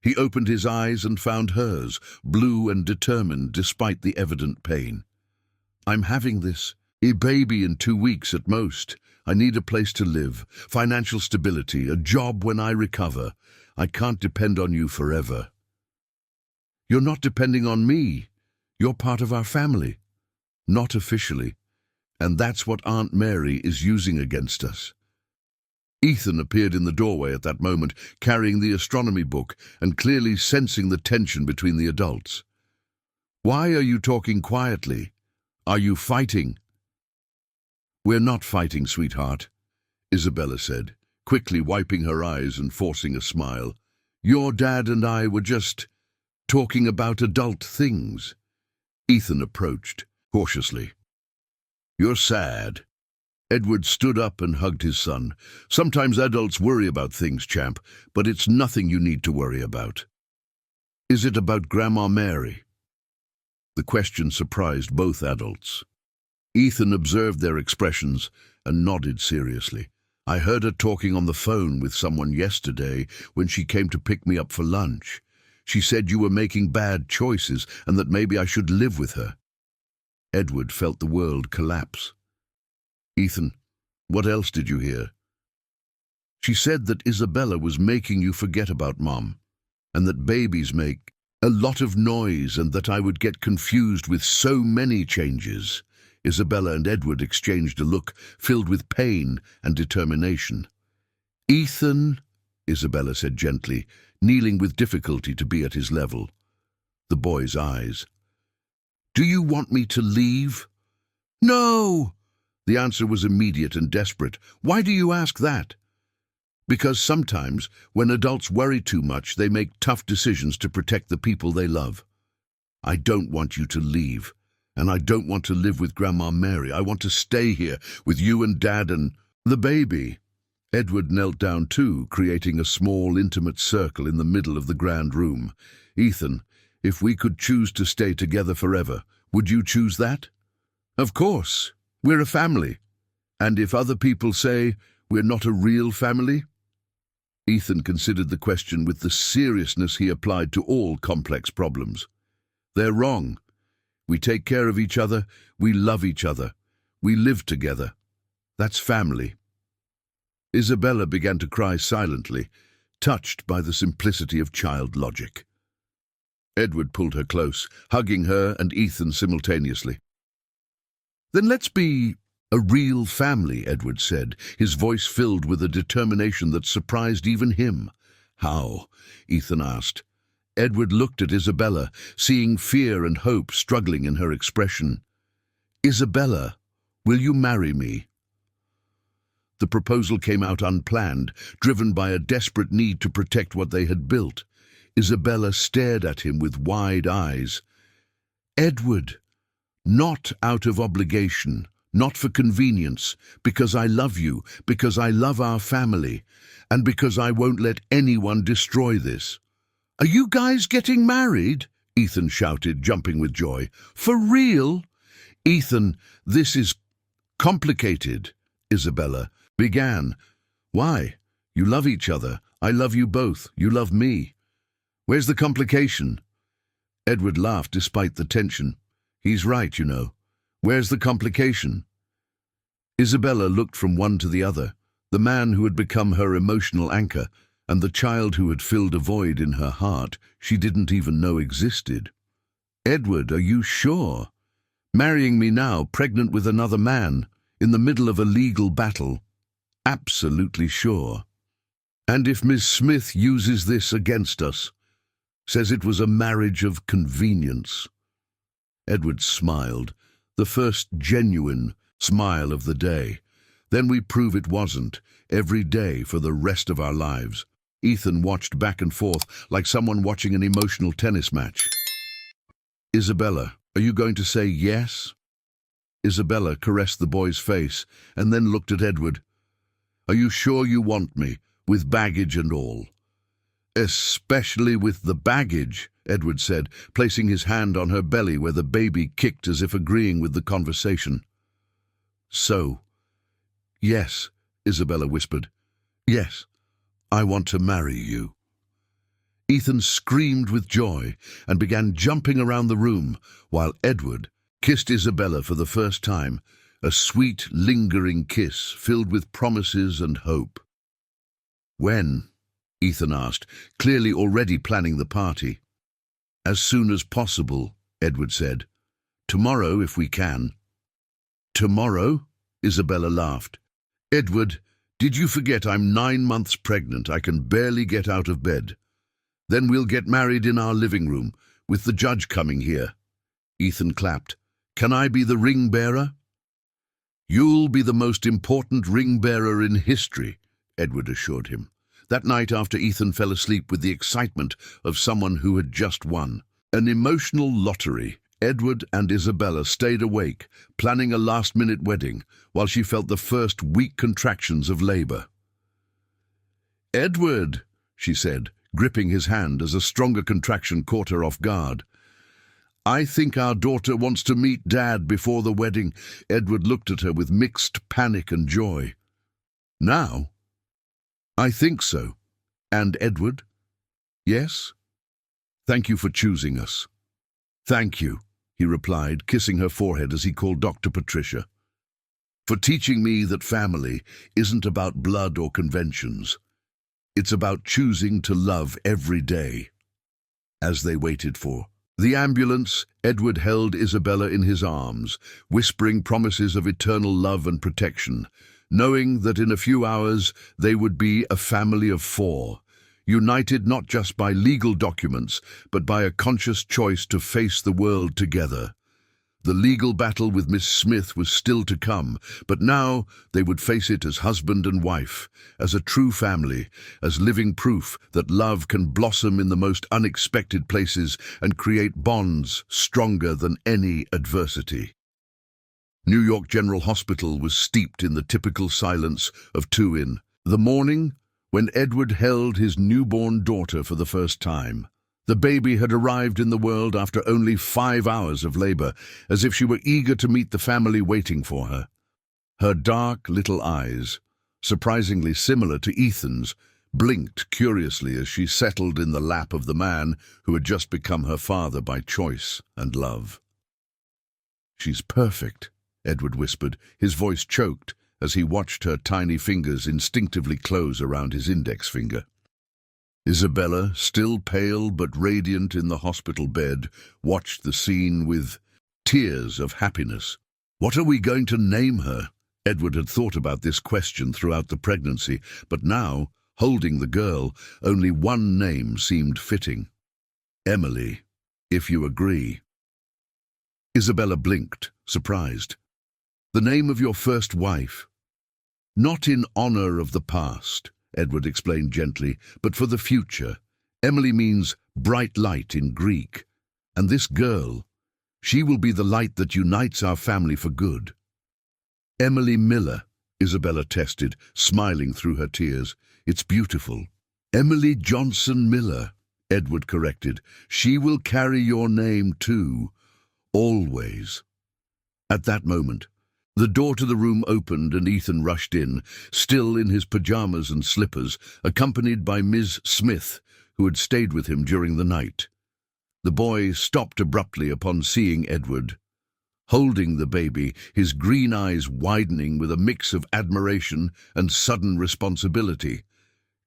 He opened his eyes and found hers, blue and determined despite the evident pain. I'm having a baby in 2 weeks at most. I need a place to live, financial stability, a job when I recover. I can't depend on you forever. You're not depending on me. You're part of our family. Not officially. And that's what Aunt Mary is using against us. Ethan appeared in the doorway at that moment, carrying the astronomy book and clearly sensing the tension between the adults. Why are you talking quietly? Are you fighting? We're not fighting, sweetheart, Isabella said, quickly wiping her eyes and forcing a smile. Your dad and I were just talking about adult things. Ethan approached, cautiously. You're sad. Edward stood up and hugged his son. Sometimes adults worry about things, champ, but it's nothing you need to worry about. Is it about Grandma Mary? The question surprised both adults. Ethan observed their expressions and nodded seriously. I heard her talking on the phone with someone yesterday when she came to pick me up for lunch. She said you were making bad choices and that maybe I should live with her. Edward felt the world collapse. Ethan, what else did you hear? She said that Isabella was making you forget about Mom, and that babies make a lot of noise and that I would get confused with so many changes. Isabella and Edward exchanged a look filled with pain and determination. Ethan, Isabella said gently, kneeling with difficulty to be at his level. The boy's eyes. Do you want me to leave? No! The answer was immediate and desperate. Why do you ask that? Because sometimes, when adults worry too much, they make tough decisions to protect the people they love. I don't want you to leave, and I don't want to live with Grandma Mary. I want to stay here with you and Dad and the baby. Edward knelt down too, creating a small, intimate circle in the middle of the grand room. Ethan, if we could choose to stay together forever, would you choose that? Of course. We're a family. And if other people say we're not a real family? Ethan considered the question with the seriousness he applied to all complex problems. They're wrong. We take care of each other. We love each other. We live together. That's family. Isabella began to cry silently, touched by the simplicity of child logic. Edward pulled her close, hugging her and Ethan simultaneously. Then let's be a real family, Edward said, his voice filled with a determination that surprised even him. How? Ethan asked. Edward looked at Isabella, seeing fear and hope struggling in her expression. Isabella, will you marry me? The proposal came out unplanned, driven by a desperate need to protect what they had built. Isabella stared at him with wide eyes. Edward, not out of obligation, not for convenience, because I love you, because I love our family, and because I won't let anyone destroy this. Are you guys getting married? Ethan shouted, jumping with joy. For real? Ethan, this is complicated, Isabella began. Why? You love each other. I love you both. You love me. Where's the complication? Edward laughed despite the tension. He's right, you know. Where's the complication? Isabella looked from one to the other, the man who had become her emotional anchor, and the child who had filled a void in her heart she didn't even know existed. Edward, are you sure? Marrying me now, pregnant with another man, in the middle of a legal battle? Absolutely sure. And if Miss Smith uses this against us, says it was a marriage of convenience. Edward smiled, the first genuine smile of the day. Then we prove it wasn't, every day for the rest of our lives. Ethan watched back and forth like someone watching an emotional tennis match. Isabella, are you going to say yes? Isabella caressed the boy's face and then looked at Edward. Are you sure you want me, with baggage and all? Especially with the baggage, Edward said, placing his hand on her belly where the baby kicked as if agreeing with the conversation. So, yes, Isabella whispered. Yes, I want to marry you. Ethan screamed with joy and began jumping around the room while Edward kissed Isabella for the first time, a sweet, lingering kiss filled with promises and hope. When? Ethan asked, clearly already planning the party. As soon as possible, Edward said. Tomorrow, if we can. Tomorrow? Isabella laughed. Edward, did you forget I'm 9 months pregnant? I can barely get out of bed. Then we'll get married in our living room, with the judge coming here. Ethan clapped. Can I be the ring bearer? You'll be the most important ring bearer in history, Edward assured him. That night after Ethan fell asleep with the excitement of someone who had just won. An emotional lottery, Edward and Isabella stayed awake, planning a last-minute wedding, while she felt the first weak contractions of labor. Edward, she said, gripping his hand as a stronger contraction caught her off guard. I think our daughter wants to meet Dad before the wedding. Edward looked at her with mixed panic and joy. Now? I think so. And Edward? Yes? Thank you for choosing us. Thank you, he replied, kissing her forehead as he called Dr. Patricia. For teaching me that family isn't about blood or conventions. It's about choosing to love every day. As they waited for the ambulance, Edward held Isabella in his arms, whispering promises of eternal love and protection, knowing that in a few hours they would be a family of 4, united not just by legal documents, but by a conscious choice to face the world together. The legal battle with Miss Smith was still to come, but now they would face it as husband and wife, as a true family, as living proof that love can blossom in the most unexpected places and create bonds stronger than any adversity. New York General Hospital was steeped in the typical silence of 2 in the morning when Edward held his newborn daughter for the first time. The baby had arrived in the world after only 5 hours of labor, as if she were eager to meet the family waiting for her. Her dark little eyes, surprisingly similar to Ethan's, blinked curiously as she settled in the lap of the man who had just become her father by choice and love. She's perfect, Edward whispered, his voice choked as he watched her tiny fingers instinctively close around his index finger. Isabella, still pale but radiant in the hospital bed, watched the scene with tears of happiness. What are we going to name her? Edward had thought about this question throughout the pregnancy, but now, holding the girl, only one name seemed fitting. Emily, if you agree. Isabella blinked, surprised. The name of your first wife. Not in honor of the past, Edward explained gently, but for the future. Emily means bright light in Greek. And this girl, she will be the light that unites our family for good. Emily Miller, Isabella tested, smiling through her tears. It's beautiful. Emily Johnson Miller, Edward corrected. She will carry your name too, always. At that moment, the door to the room opened and Ethan rushed in, still in his pajamas and slippers, accompanied by Ms. Smith, who had stayed with him during the night. The boy stopped abruptly upon seeing Edward. holding the baby, his green eyes widening with a mix of admiration and sudden responsibility.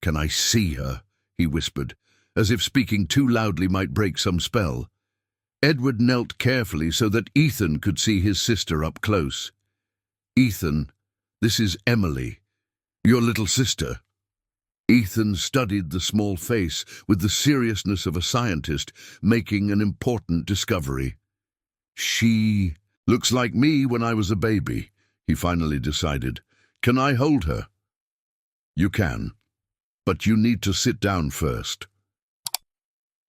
"Can I see her?" he whispered, as if speaking too loudly might break some spell. Edward knelt carefully so that Ethan could see his sister up close. "Ethan, this is Emily, your little sister." Ethan studied the small face with the seriousness of a scientist making an important discovery. "She looks like me when I was a baby," he finally decided. "Can I hold her?" "You can, but you need to sit down first."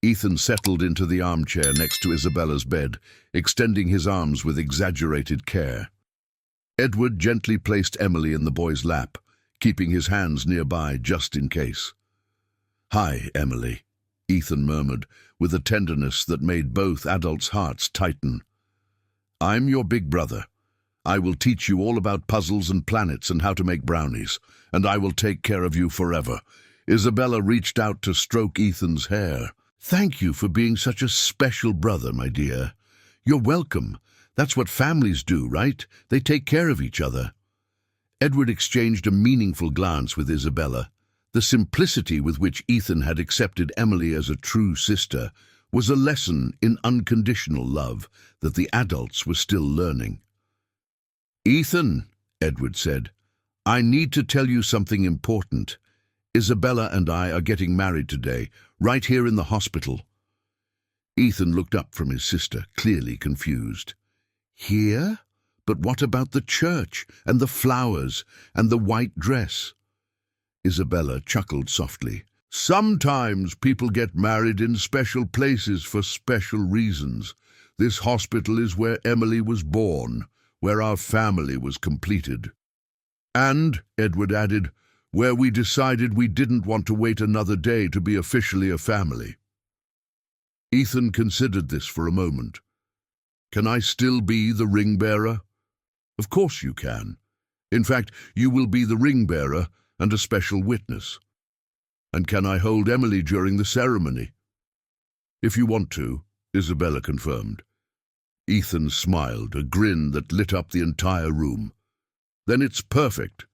Ethan settled into the armchair next to Isabella's bed, extending his arms with exaggerated care. Edward gently placed Emily in the boy's lap, keeping his hands nearby just in case. "Hi, Emily," Ethan murmured, with a tenderness that made both adults' hearts tighten. "I'm your big brother. I will teach you all about puzzles and planets and how to make brownies, and I will take care of you forever." Isabella reached out to stroke Ethan's hair. "Thank you for being such a special brother, my dear. You're welcome. That's what families do, right? They take care of each other." Edward exchanged a meaningful glance with Isabella. The simplicity with which Ethan had accepted Emily as a true sister was a lesson in unconditional love that the adults were still learning. "Ethan," Edward said, "I need to tell you something important. Isabella and I are getting married today, right here in the hospital." Ethan looked up from his sister, clearly confused. "Here? But what about the church, and the flowers, and the white dress?" Isabella chuckled softly. "Sometimes people get married in special places for special reasons. This hospital is where Emily was born, where our family was completed. And," Edward added, "where we decided we didn't want to wait another day to be officially a family." Ethan considered this for a moment. "Can I still be the ring bearer?" "Of course you can. In fact, you will be the ring bearer and a special witness." "And can I hold Emily during the ceremony?" "If you want to," Isabella confirmed. Ethan smiled, a grin that lit up the entire room. "Then it's perfect."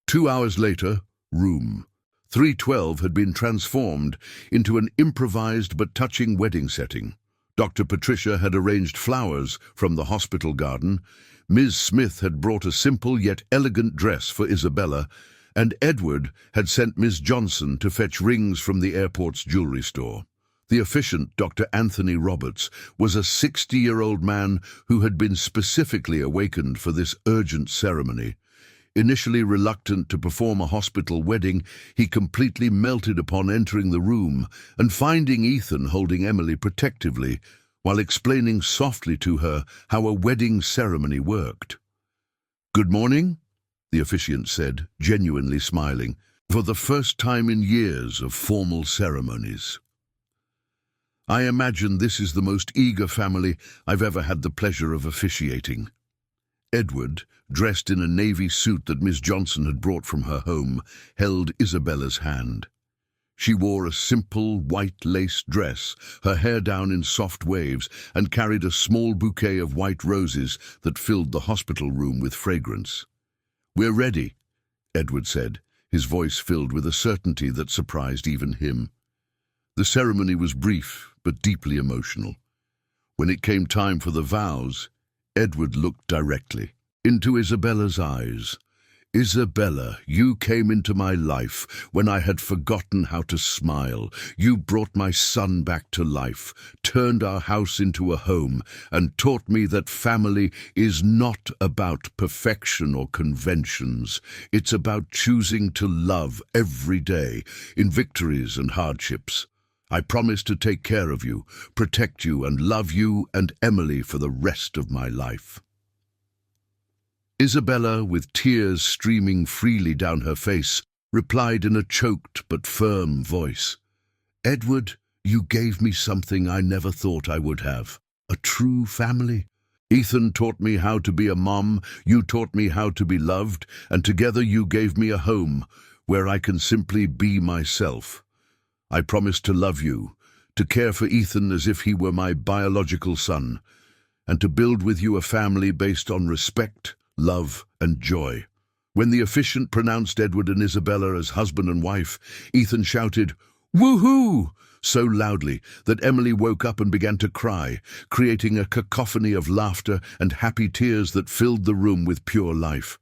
2 hours later, room 312 had been transformed into an improvised but touching wedding setting. Dr. Patricia had arranged flowers from the hospital garden, Ms. Smith had brought a simple yet elegant dress for Isabella, and Edward had sent Ms. Johnson to fetch rings from the airport's jewelry store. The officiant, Dr. Anthony Roberts, was a 60-year-old man who had been specifically awakened for this urgent ceremony. Initially reluctant to perform a hospital wedding, he completely melted upon entering the room and finding Ethan holding Emily protectively, while explaining softly to her how a wedding ceremony worked. "Good morning," the officiant said, genuinely smiling, for the first time in years of formal ceremonies. "I imagine this is the most eager family I've ever had the pleasure of officiating." Edward, dressed in a navy suit that Miss Johnson had brought from her home, held Isabella's hand. She wore a simple white lace dress, her hair down in soft waves, and carried a small bouquet of white roses that filled the hospital room with fragrance. "We're ready," Edward said, his voice filled with a certainty that surprised even him. The ceremony was brief but deeply emotional. When it came time for the vows, Edward looked directly into Isabella's eyes. "Isabella, you came into my life when I had forgotten how to smile. You brought my son back to life, turned our house into a home, and taught me that family is not about perfection or conventions. It's about choosing to love every day, in victories and hardships. I promise to take care of you, protect you, and love you and Emily for the rest of my life." Isabella, with tears streaming freely down her face, replied in a choked but firm voice, "Edward, you gave me something I never thought I would have, a true family. Ethan taught me how to be a mom, you taught me how to be loved, and together you gave me a home where I can simply be myself. I promise to love you, to care for Ethan as if he were my biological son, and to build with you a family based on respect, love, and joy." When the officiant pronounced Edward and Isabella as husband and wife, Ethan shouted, "Woohoo!" so loudly that Emily woke up and began to cry, creating a cacophony of laughter and happy tears that filled the room with pure life.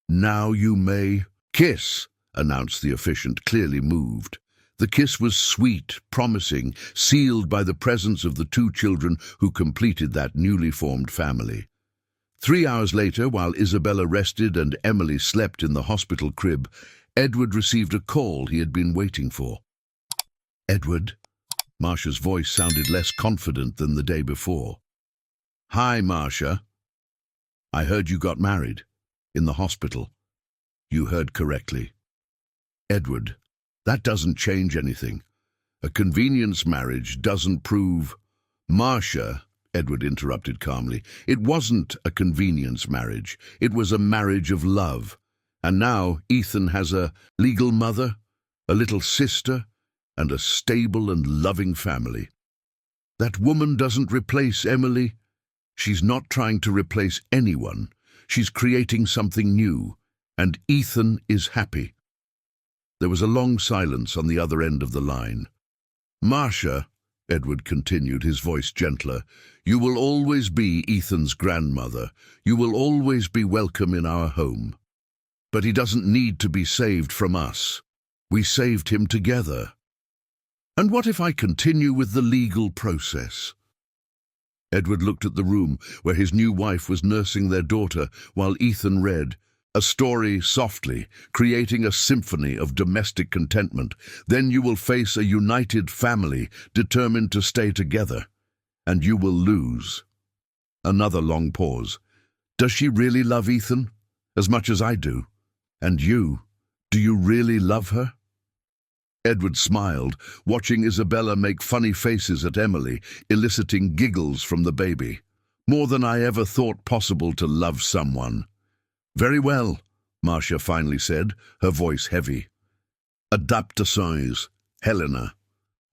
"Now you may kiss," announced the officiant, clearly moved. The kiss was sweet, promising, sealed by the presence of the two children who completed that newly formed family. 3 hours later, while Isabella rested and Emily slept in the hospital crib, Edward received a call he had been waiting for. "Edward?" Marcia's voice sounded less confident than the day before. "Hi, Marcia. I heard you got married. In the hospital." "You heard correctly." "Edward, that doesn't change anything. A convenience marriage doesn't prove—" "Marcia," Edward interrupted calmly, "it wasn't a convenience marriage. It was a marriage of love. And now Ethan has a legal mother, a little sister, and a stable and loving family. That woman doesn't replace Emily. She's not trying to replace anyone. She's creating something new, and Ethan is happy." There was a long silence on the other end of the line. "Marcia," Edward continued, his voice gentler, "you will always be Ethan's grandmother. You will always be welcome in our home. But he doesn't need to be saved from us. We saved him together. And what if I continue with the legal process?" Edward looked at the room where his new wife was nursing their daughter while Ethan read a story softly, creating a symphony of domestic contentment. "Then you will face a united family, determined to stay together. And you will lose." Another long pause. "Does she really love Ethan? As much as I do? And you, do you really love her?" Edward smiled, watching Isabella make funny faces at Emily, eliciting giggles from the baby. "More than I ever thought possible to love someone." "Very well," Marcia finally said, her voice heavy. "Adaptações, Helena.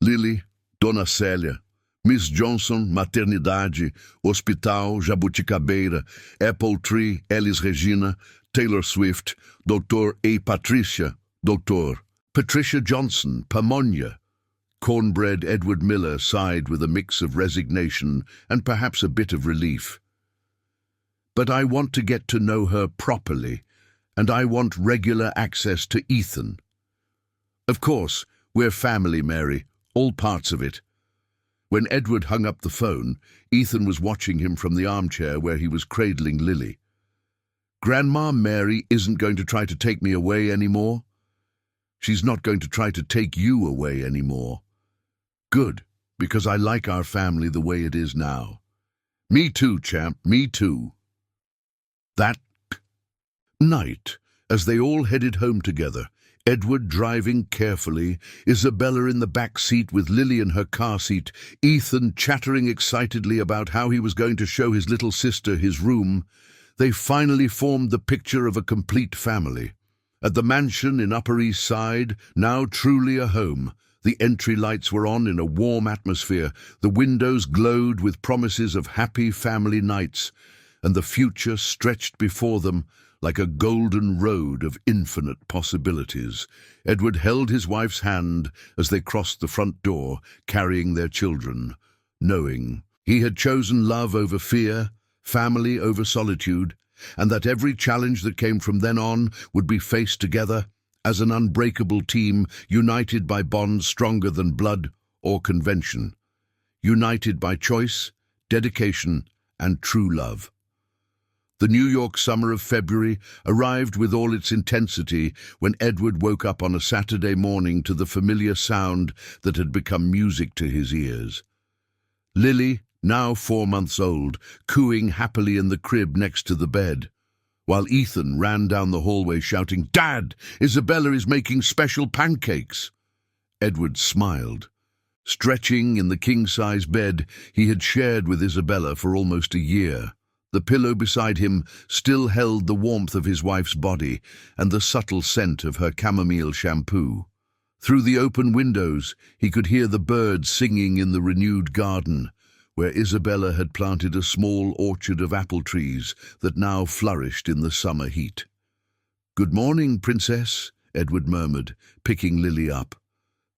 Lily, Dona Célia. Miss Johnson, Maternidade, Hospital, Jabuticabeira, Apple Tree, Elis Regina, Taylor Swift, Dr. A. Patricia, Dr. Patricia Johnson, Pamonia." Cornbread Edward Miller sighed with a mix of resignation and perhaps a bit of relief. "But I want to get to know her properly, and I want regular access to Ethan." "Of course, we're family, Mary, all parts of it." When Edward hung up the phone, Ethan was watching him from the armchair where he was cradling Lily. "Grandma Mary isn't going to try to take me away anymore. She's not going to try to take you away anymore. Good, because I like our family the way it is now." "Me too, champ, me too." That night, as they all headed home together, Edward driving carefully, Isabella in the back seat with Lily in her car seat, Ethan chattering excitedly about how he was going to show his little sister his room, they finally formed the picture of a complete family. At the mansion in Upper East Side, now truly a home, the entry lights were on in a warm atmosphere, the windows glowed with promises of happy family nights, and the future stretched before them like a golden road of infinite possibilities. Edward held his wife's hand as they crossed the front door, carrying their children, knowing he had chosen love over fear, family over solitude, and that every challenge that came from then on would be faced together as an unbreakable team, united by bonds stronger than blood or convention, united by choice, dedication, and true love. The New York summer of February arrived with all its intensity when Edward woke up on a Saturday morning to the familiar sound that had become music to his ears. Lily, now 4 months old, cooing happily in the crib next to the bed, while Ethan ran down the hallway shouting, "Dad, Isabella is making special pancakes." Edward smiled. Stretching in the king-size bed he had shared with Isabella for almost a year, the pillow beside him still held the warmth of his wife's body and the subtle scent of her chamomile shampoo. Through the open windows he could hear the birds singing in the renewed garden, where Isabella had planted a small orchard of apple trees that now flourished in the summer heat. "Good morning, Princess," Edward murmured, picking Lily up.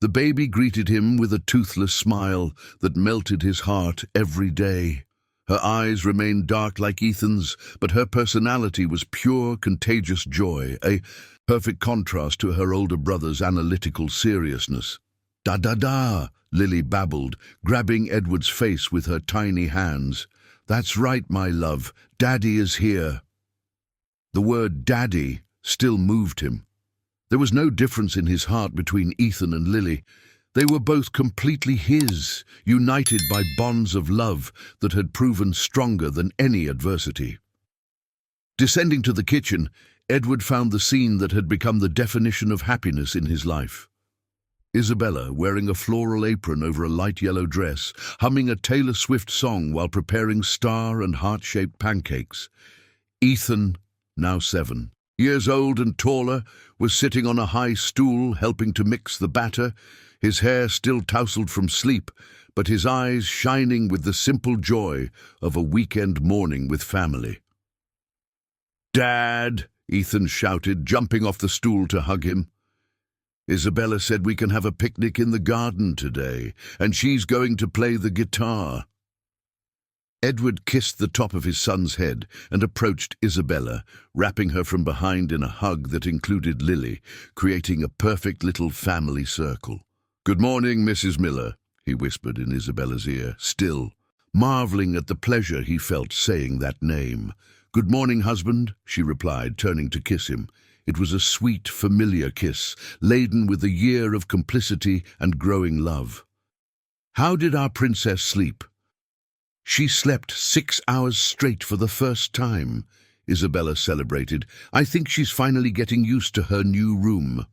The baby greeted him with a toothless smile that melted his heart every day. Her eyes remained dark like Ethan's, but her personality was pure, contagious joy, a perfect contrast to her older brother's analytical seriousness. "Da-da-da," Lily babbled, grabbing Edward's face with her tiny hands. "That's right, my love. Daddy is here." The word daddy still moved him. There was no difference in his heart between Ethan and Lily. They were both completely his, united by bonds of love that had proven stronger than any adversity. Descending to the kitchen, Edward found the scene that had become the definition of happiness in his life. Isabella, wearing a floral apron over a light yellow dress, humming a Taylor Swift song while preparing star and heart-shaped pancakes. Ethan, now 7 years old and taller, was sitting on a high stool helping to mix the batter, his hair still tousled from sleep, but his eyes shining with the simple joy of a weekend morning with family. "Dad!" Ethan shouted, jumping off the stool to hug him. "Isabella said we can have a picnic in the garden today, and she's going to play the guitar." Edward kissed the top of his son's head and approached Isabella, wrapping her from behind in a hug that included Lily, creating a perfect little family circle. "Good morning, Mrs. Miller," he whispered in Isabella's ear, still marveling at the pleasure he felt saying that name. "Good morning, husband," she replied, turning to kiss him. It was a sweet, familiar kiss, laden with a year of complicity and growing love. "How did our princess sleep?" "She slept 6 hours straight for the first time," Isabella celebrated. "I think she's finally getting used to her new room."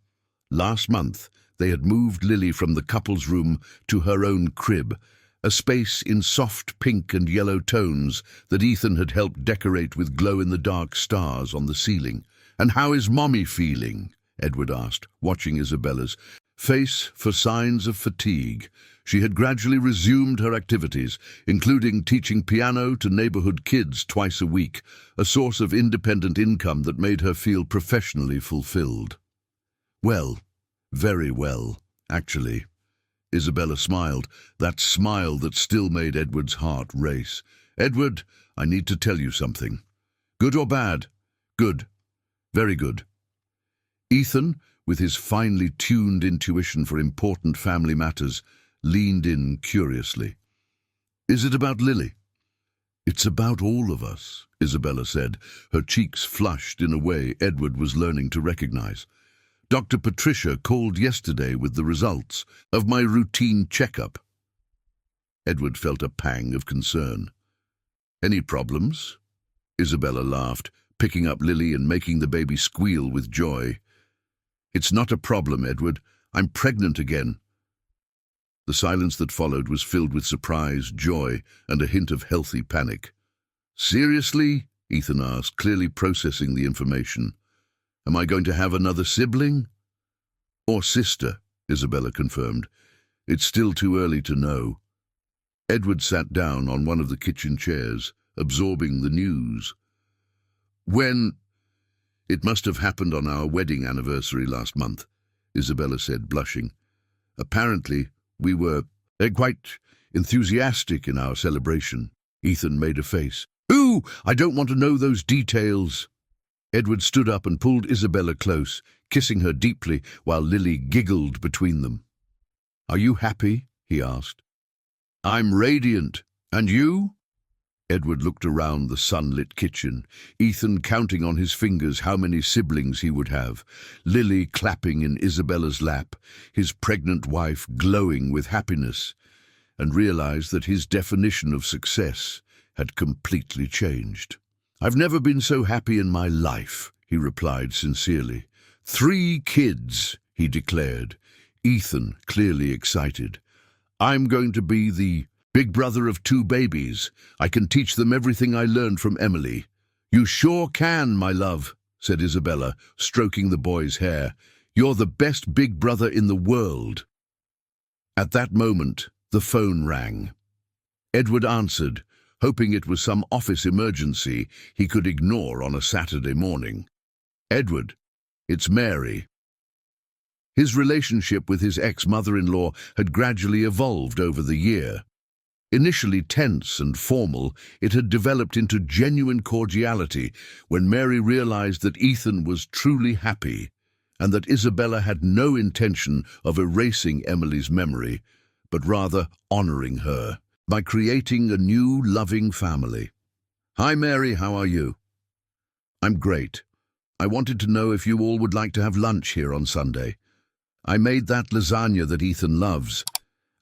Last month, they had moved Lily from the couple's room to her own crib, a space in soft pink and yellow tones that Ethan had helped decorate with glow-in-the-dark stars on the ceiling. "And how is Mommy feeling?" Edward asked, watching Isabella's face for signs of fatigue. She had gradually resumed her activities, including teaching piano to neighborhood kids twice a week, a source of independent income that made her feel professionally fulfilled. "Well, very well, actually." Isabella smiled, that smile that still made Edward's heart race. "Edward, I need to tell you something." "Good or bad?" "Good. Very good." Ethan, with his finely tuned intuition for important family matters, leaned in curiously. "Is it about Lily?" "It's about all of us," Isabella said, her cheeks flushed in a way Edward was learning to recognize. "Dr. Patricia called yesterday with the results of my routine checkup." Edward felt a pang of concern. "Any problems?" Isabella laughed, picking up Lily and making the baby squeal with joy. "It's not a problem, Edward. I'm pregnant again." The silence that followed was filled with surprise, joy, and a hint of healthy panic. "Seriously?" Ethan asked, clearly processing the information. "Am I going to have another sibling?" "Or sister," Isabella confirmed. "It's still too early to know." Edward sat down on one of the kitchen chairs, absorbing the news. "When—" "It must have happened on our wedding anniversary last month," Isabella said, blushing. "Apparently, we were quite enthusiastic in our celebration." Ethan made a face. "Ooh, I don't want to know those details." Edward stood up and pulled Isabella close, kissing her deeply while Lily giggled between them. "Are you happy?" he asked. "I'm radiant. And you?" Edward looked around the sunlit kitchen, Ethan counting on his fingers how many siblings he would have, Lily clapping in Isabella's lap, his pregnant wife glowing with happiness, and realized that his definition of success had completely changed. "I've never been so happy in my life," he replied sincerely. 3 kids, he declared, Ethan clearly excited. "I'm going to be the big brother of 2 babies. I can teach them everything I learned from Emily." "You sure can, my love," said Isabella, stroking the boy's hair. "You're the best big brother in the world." At that moment, the phone rang. Edward answered, hoping it was some office emergency he could ignore on a Saturday morning. "Edward, it's Mary." His relationship with his ex-mother-in-law had gradually evolved over the year. Initially tense and formal, it had developed into genuine cordiality when Mary realized that Ethan was truly happy and that Isabella had no intention of erasing Emily's memory, but rather honoring her by creating a new, loving family. "Hi, Mary, how are you?" "I'm great. I wanted to know if you all would like to have lunch here on Sunday. I made that lasagna that Ethan loves,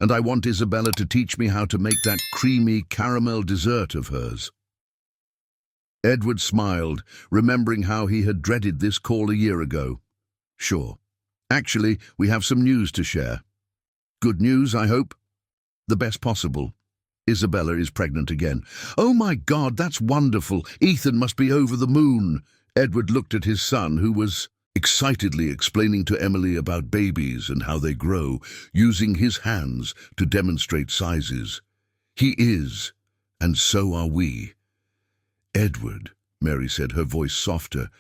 and I want Isabella to teach me how to make that creamy caramel dessert of hers." Edward smiled, remembering how he had dreaded this call a year ago. "Sure. Actually, we have some news to share. Good news, I hope? The best possible. Isabella is pregnant again." "Oh my God, that's wonderful. Ethan must be over the moon." Edward looked at his son, who was excitedly explaining to Emily about babies and how they grow, using his hands to demonstrate sizes. "He is, and so are we." "Edward," Mary said, her voice softer,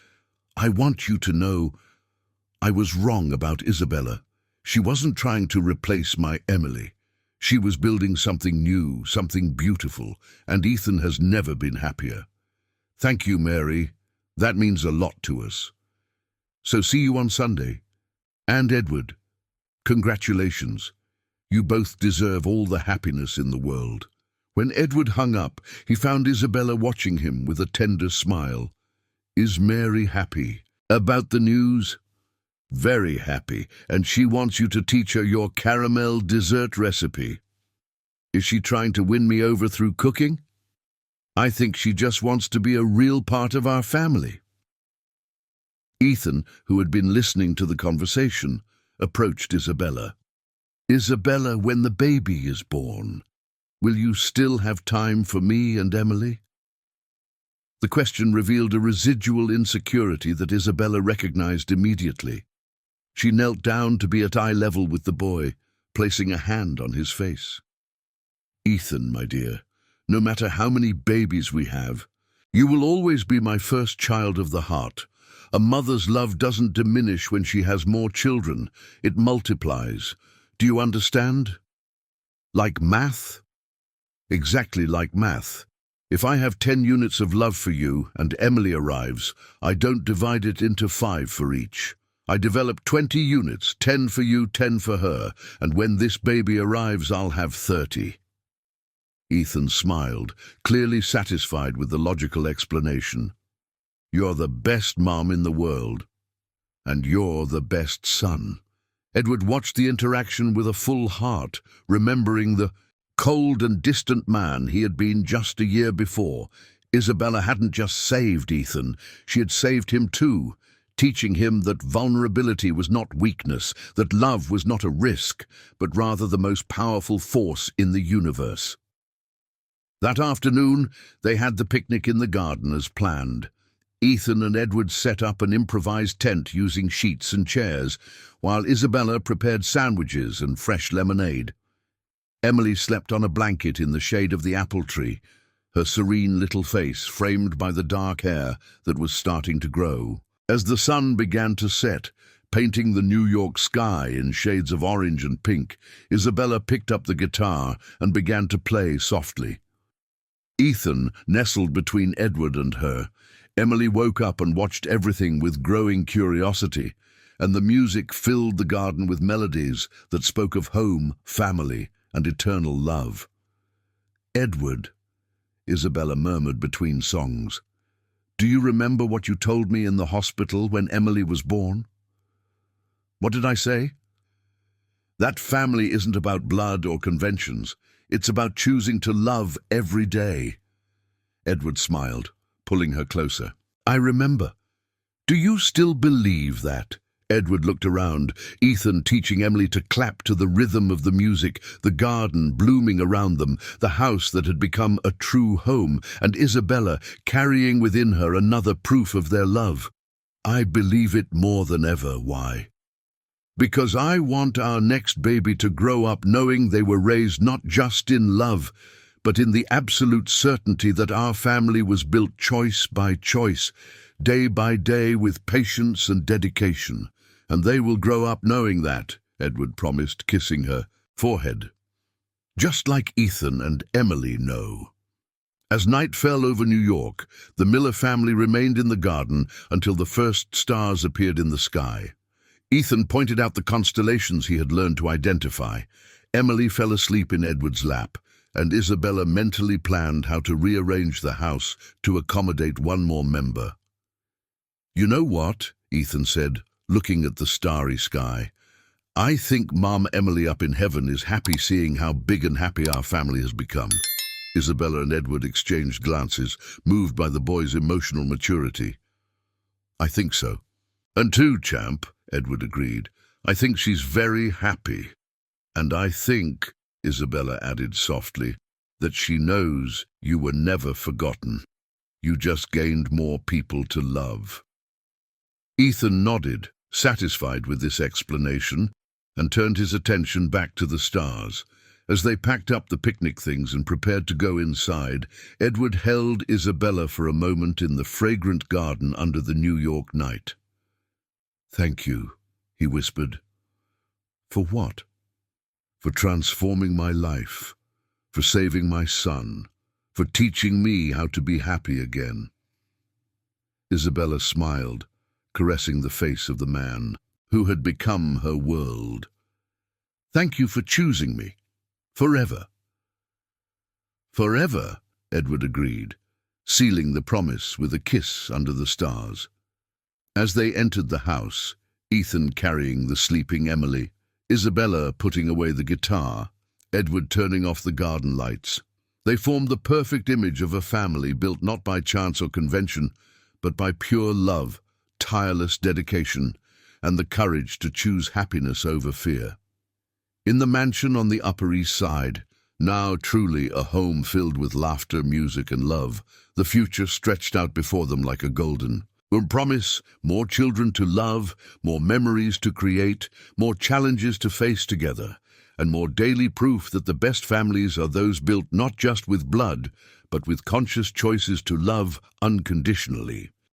"I want you to know I was wrong about Isabella. She wasn't trying to replace my Emily. She was building something new, something beautiful, and Ethan has never been happier. Thank you, Mary. That means a lot to us. So see you on Sunday. And Edward, congratulations. You both deserve all the happiness in the world." When Edward hung up, he found Isabella watching him with a tender smile. "Is Mary happy about the news?" "Very happy, and she wants you to teach her your caramel dessert recipe." "Is she trying to win me over through cooking?" "I think she just wants to be a real part of our family." Ethan, who had been listening to the conversation, approached Isabella. "Isabella, when the baby is born, will you still have time for me and Emily?" The question revealed a residual insecurity that Isabella recognized immediately. She knelt down to be at eye level with the boy, placing a hand on his face. "Ethan, my dear, no matter how many babies we have, you will always be my first child of the heart. A mother's love doesn't diminish when she has more children. It multiplies. Do you understand? Like math? Exactly like math. If I have 10 units of love for you and Emily arrives, I don't divide it into 5 for each. I develop 20 units, 10 for you, 10 for her, and when this baby arrives, I'll have 30. Ethan smiled, clearly satisfied with the logical explanation. "You're the best mom in the world, and you're the best son." Edward watched the interaction with a full heart, remembering the cold and distant man he had been just a year before. Isabella hadn't just saved Ethan, she had saved him too, teaching him that vulnerability was not weakness, that love was not a risk, but rather the most powerful force in the universe. That afternoon, they had the picnic in the garden as planned. Ethan and Edward set up an improvised tent using sheets and chairs, while Isabella prepared sandwiches and fresh lemonade. Emily slept on a blanket in the shade of the apple tree, her serene little face framed by the dark hair that was starting to grow. As the sun began to set, painting the New York sky in shades of orange and pink, Isabella picked up the guitar and began to play softly. Ethan nestled between Edward and her. Emily woke up and watched everything with growing curiosity, and the music filled the garden with melodies that spoke of home, family, and eternal love. "Edward," Isabella murmured between songs, "do you remember what you told me in the hospital when Emily was born?" "What did I say?" "That family isn't about blood or conventions. It's about choosing to love every day." Edward smiled, pulling her closer. "I remember. Do you still believe that?" Edward looked around, Ethan teaching Emily to clap to the rhythm of the music, the garden blooming around them, the house that had become a true home, and Isabella carrying within her another proof of their love. "I believe it more than ever. Why? Because I want our next baby to grow up knowing they were raised not just in love, but in the absolute certainty that our family was built choice by choice, day by day with patience and dedication. And they will grow up knowing that, Edward promised, kissing her forehead. Just like Ethan and Emily know. As night fell over New York, the Miller family remained in the garden until the first stars appeared in the sky. Ethan pointed out the constellations he had learned to identify. Emily fell asleep in Edward's lap, and Isabella mentally planned how to rearrange the house to accommodate one more member. "You know what?" Ethan said, looking at the starry sky. "I think Mom Emily up in heaven is happy seeing how big and happy our family has become." Isabella and Edward exchanged glances, moved by the boy's emotional maturity. "I think so." "And too, champ," Edward agreed. "I think she's very happy. And I think," Isabella added softly, "that she knows you were never forgotten. You just gained more people to love." Ethan nodded, satisfied with this explanation, and turned his attention back to the stars. As they packed up the picnic things and prepared to go inside, Edward held Isabella for a moment in the fragrant garden under the New York night. "Thank you," he whispered. "For what?" "For transforming my life, for saving my son, for teaching me how to be happy again." Isabella smiled, caressing the face of the man who had become her world. "Thank you for choosing me. Forever." "Forever," Edward agreed, sealing the promise with a kiss under the stars. As they entered the house, Ethan carrying the sleeping Emily, Isabella putting away the guitar, Edward turning off the garden lights, they formed the perfect image of a family built not by chance or convention, but by pure love, tireless dedication, and the courage to choose happiness over fear. In the mansion on the Upper East Side, now truly a home filled with laughter, music, and love, the future stretched out before them like a golden promise: more children to love, more memories to create, more challenges to face together, and more daily proof that the best families are those built not just with blood, but with conscious choices to love unconditionally.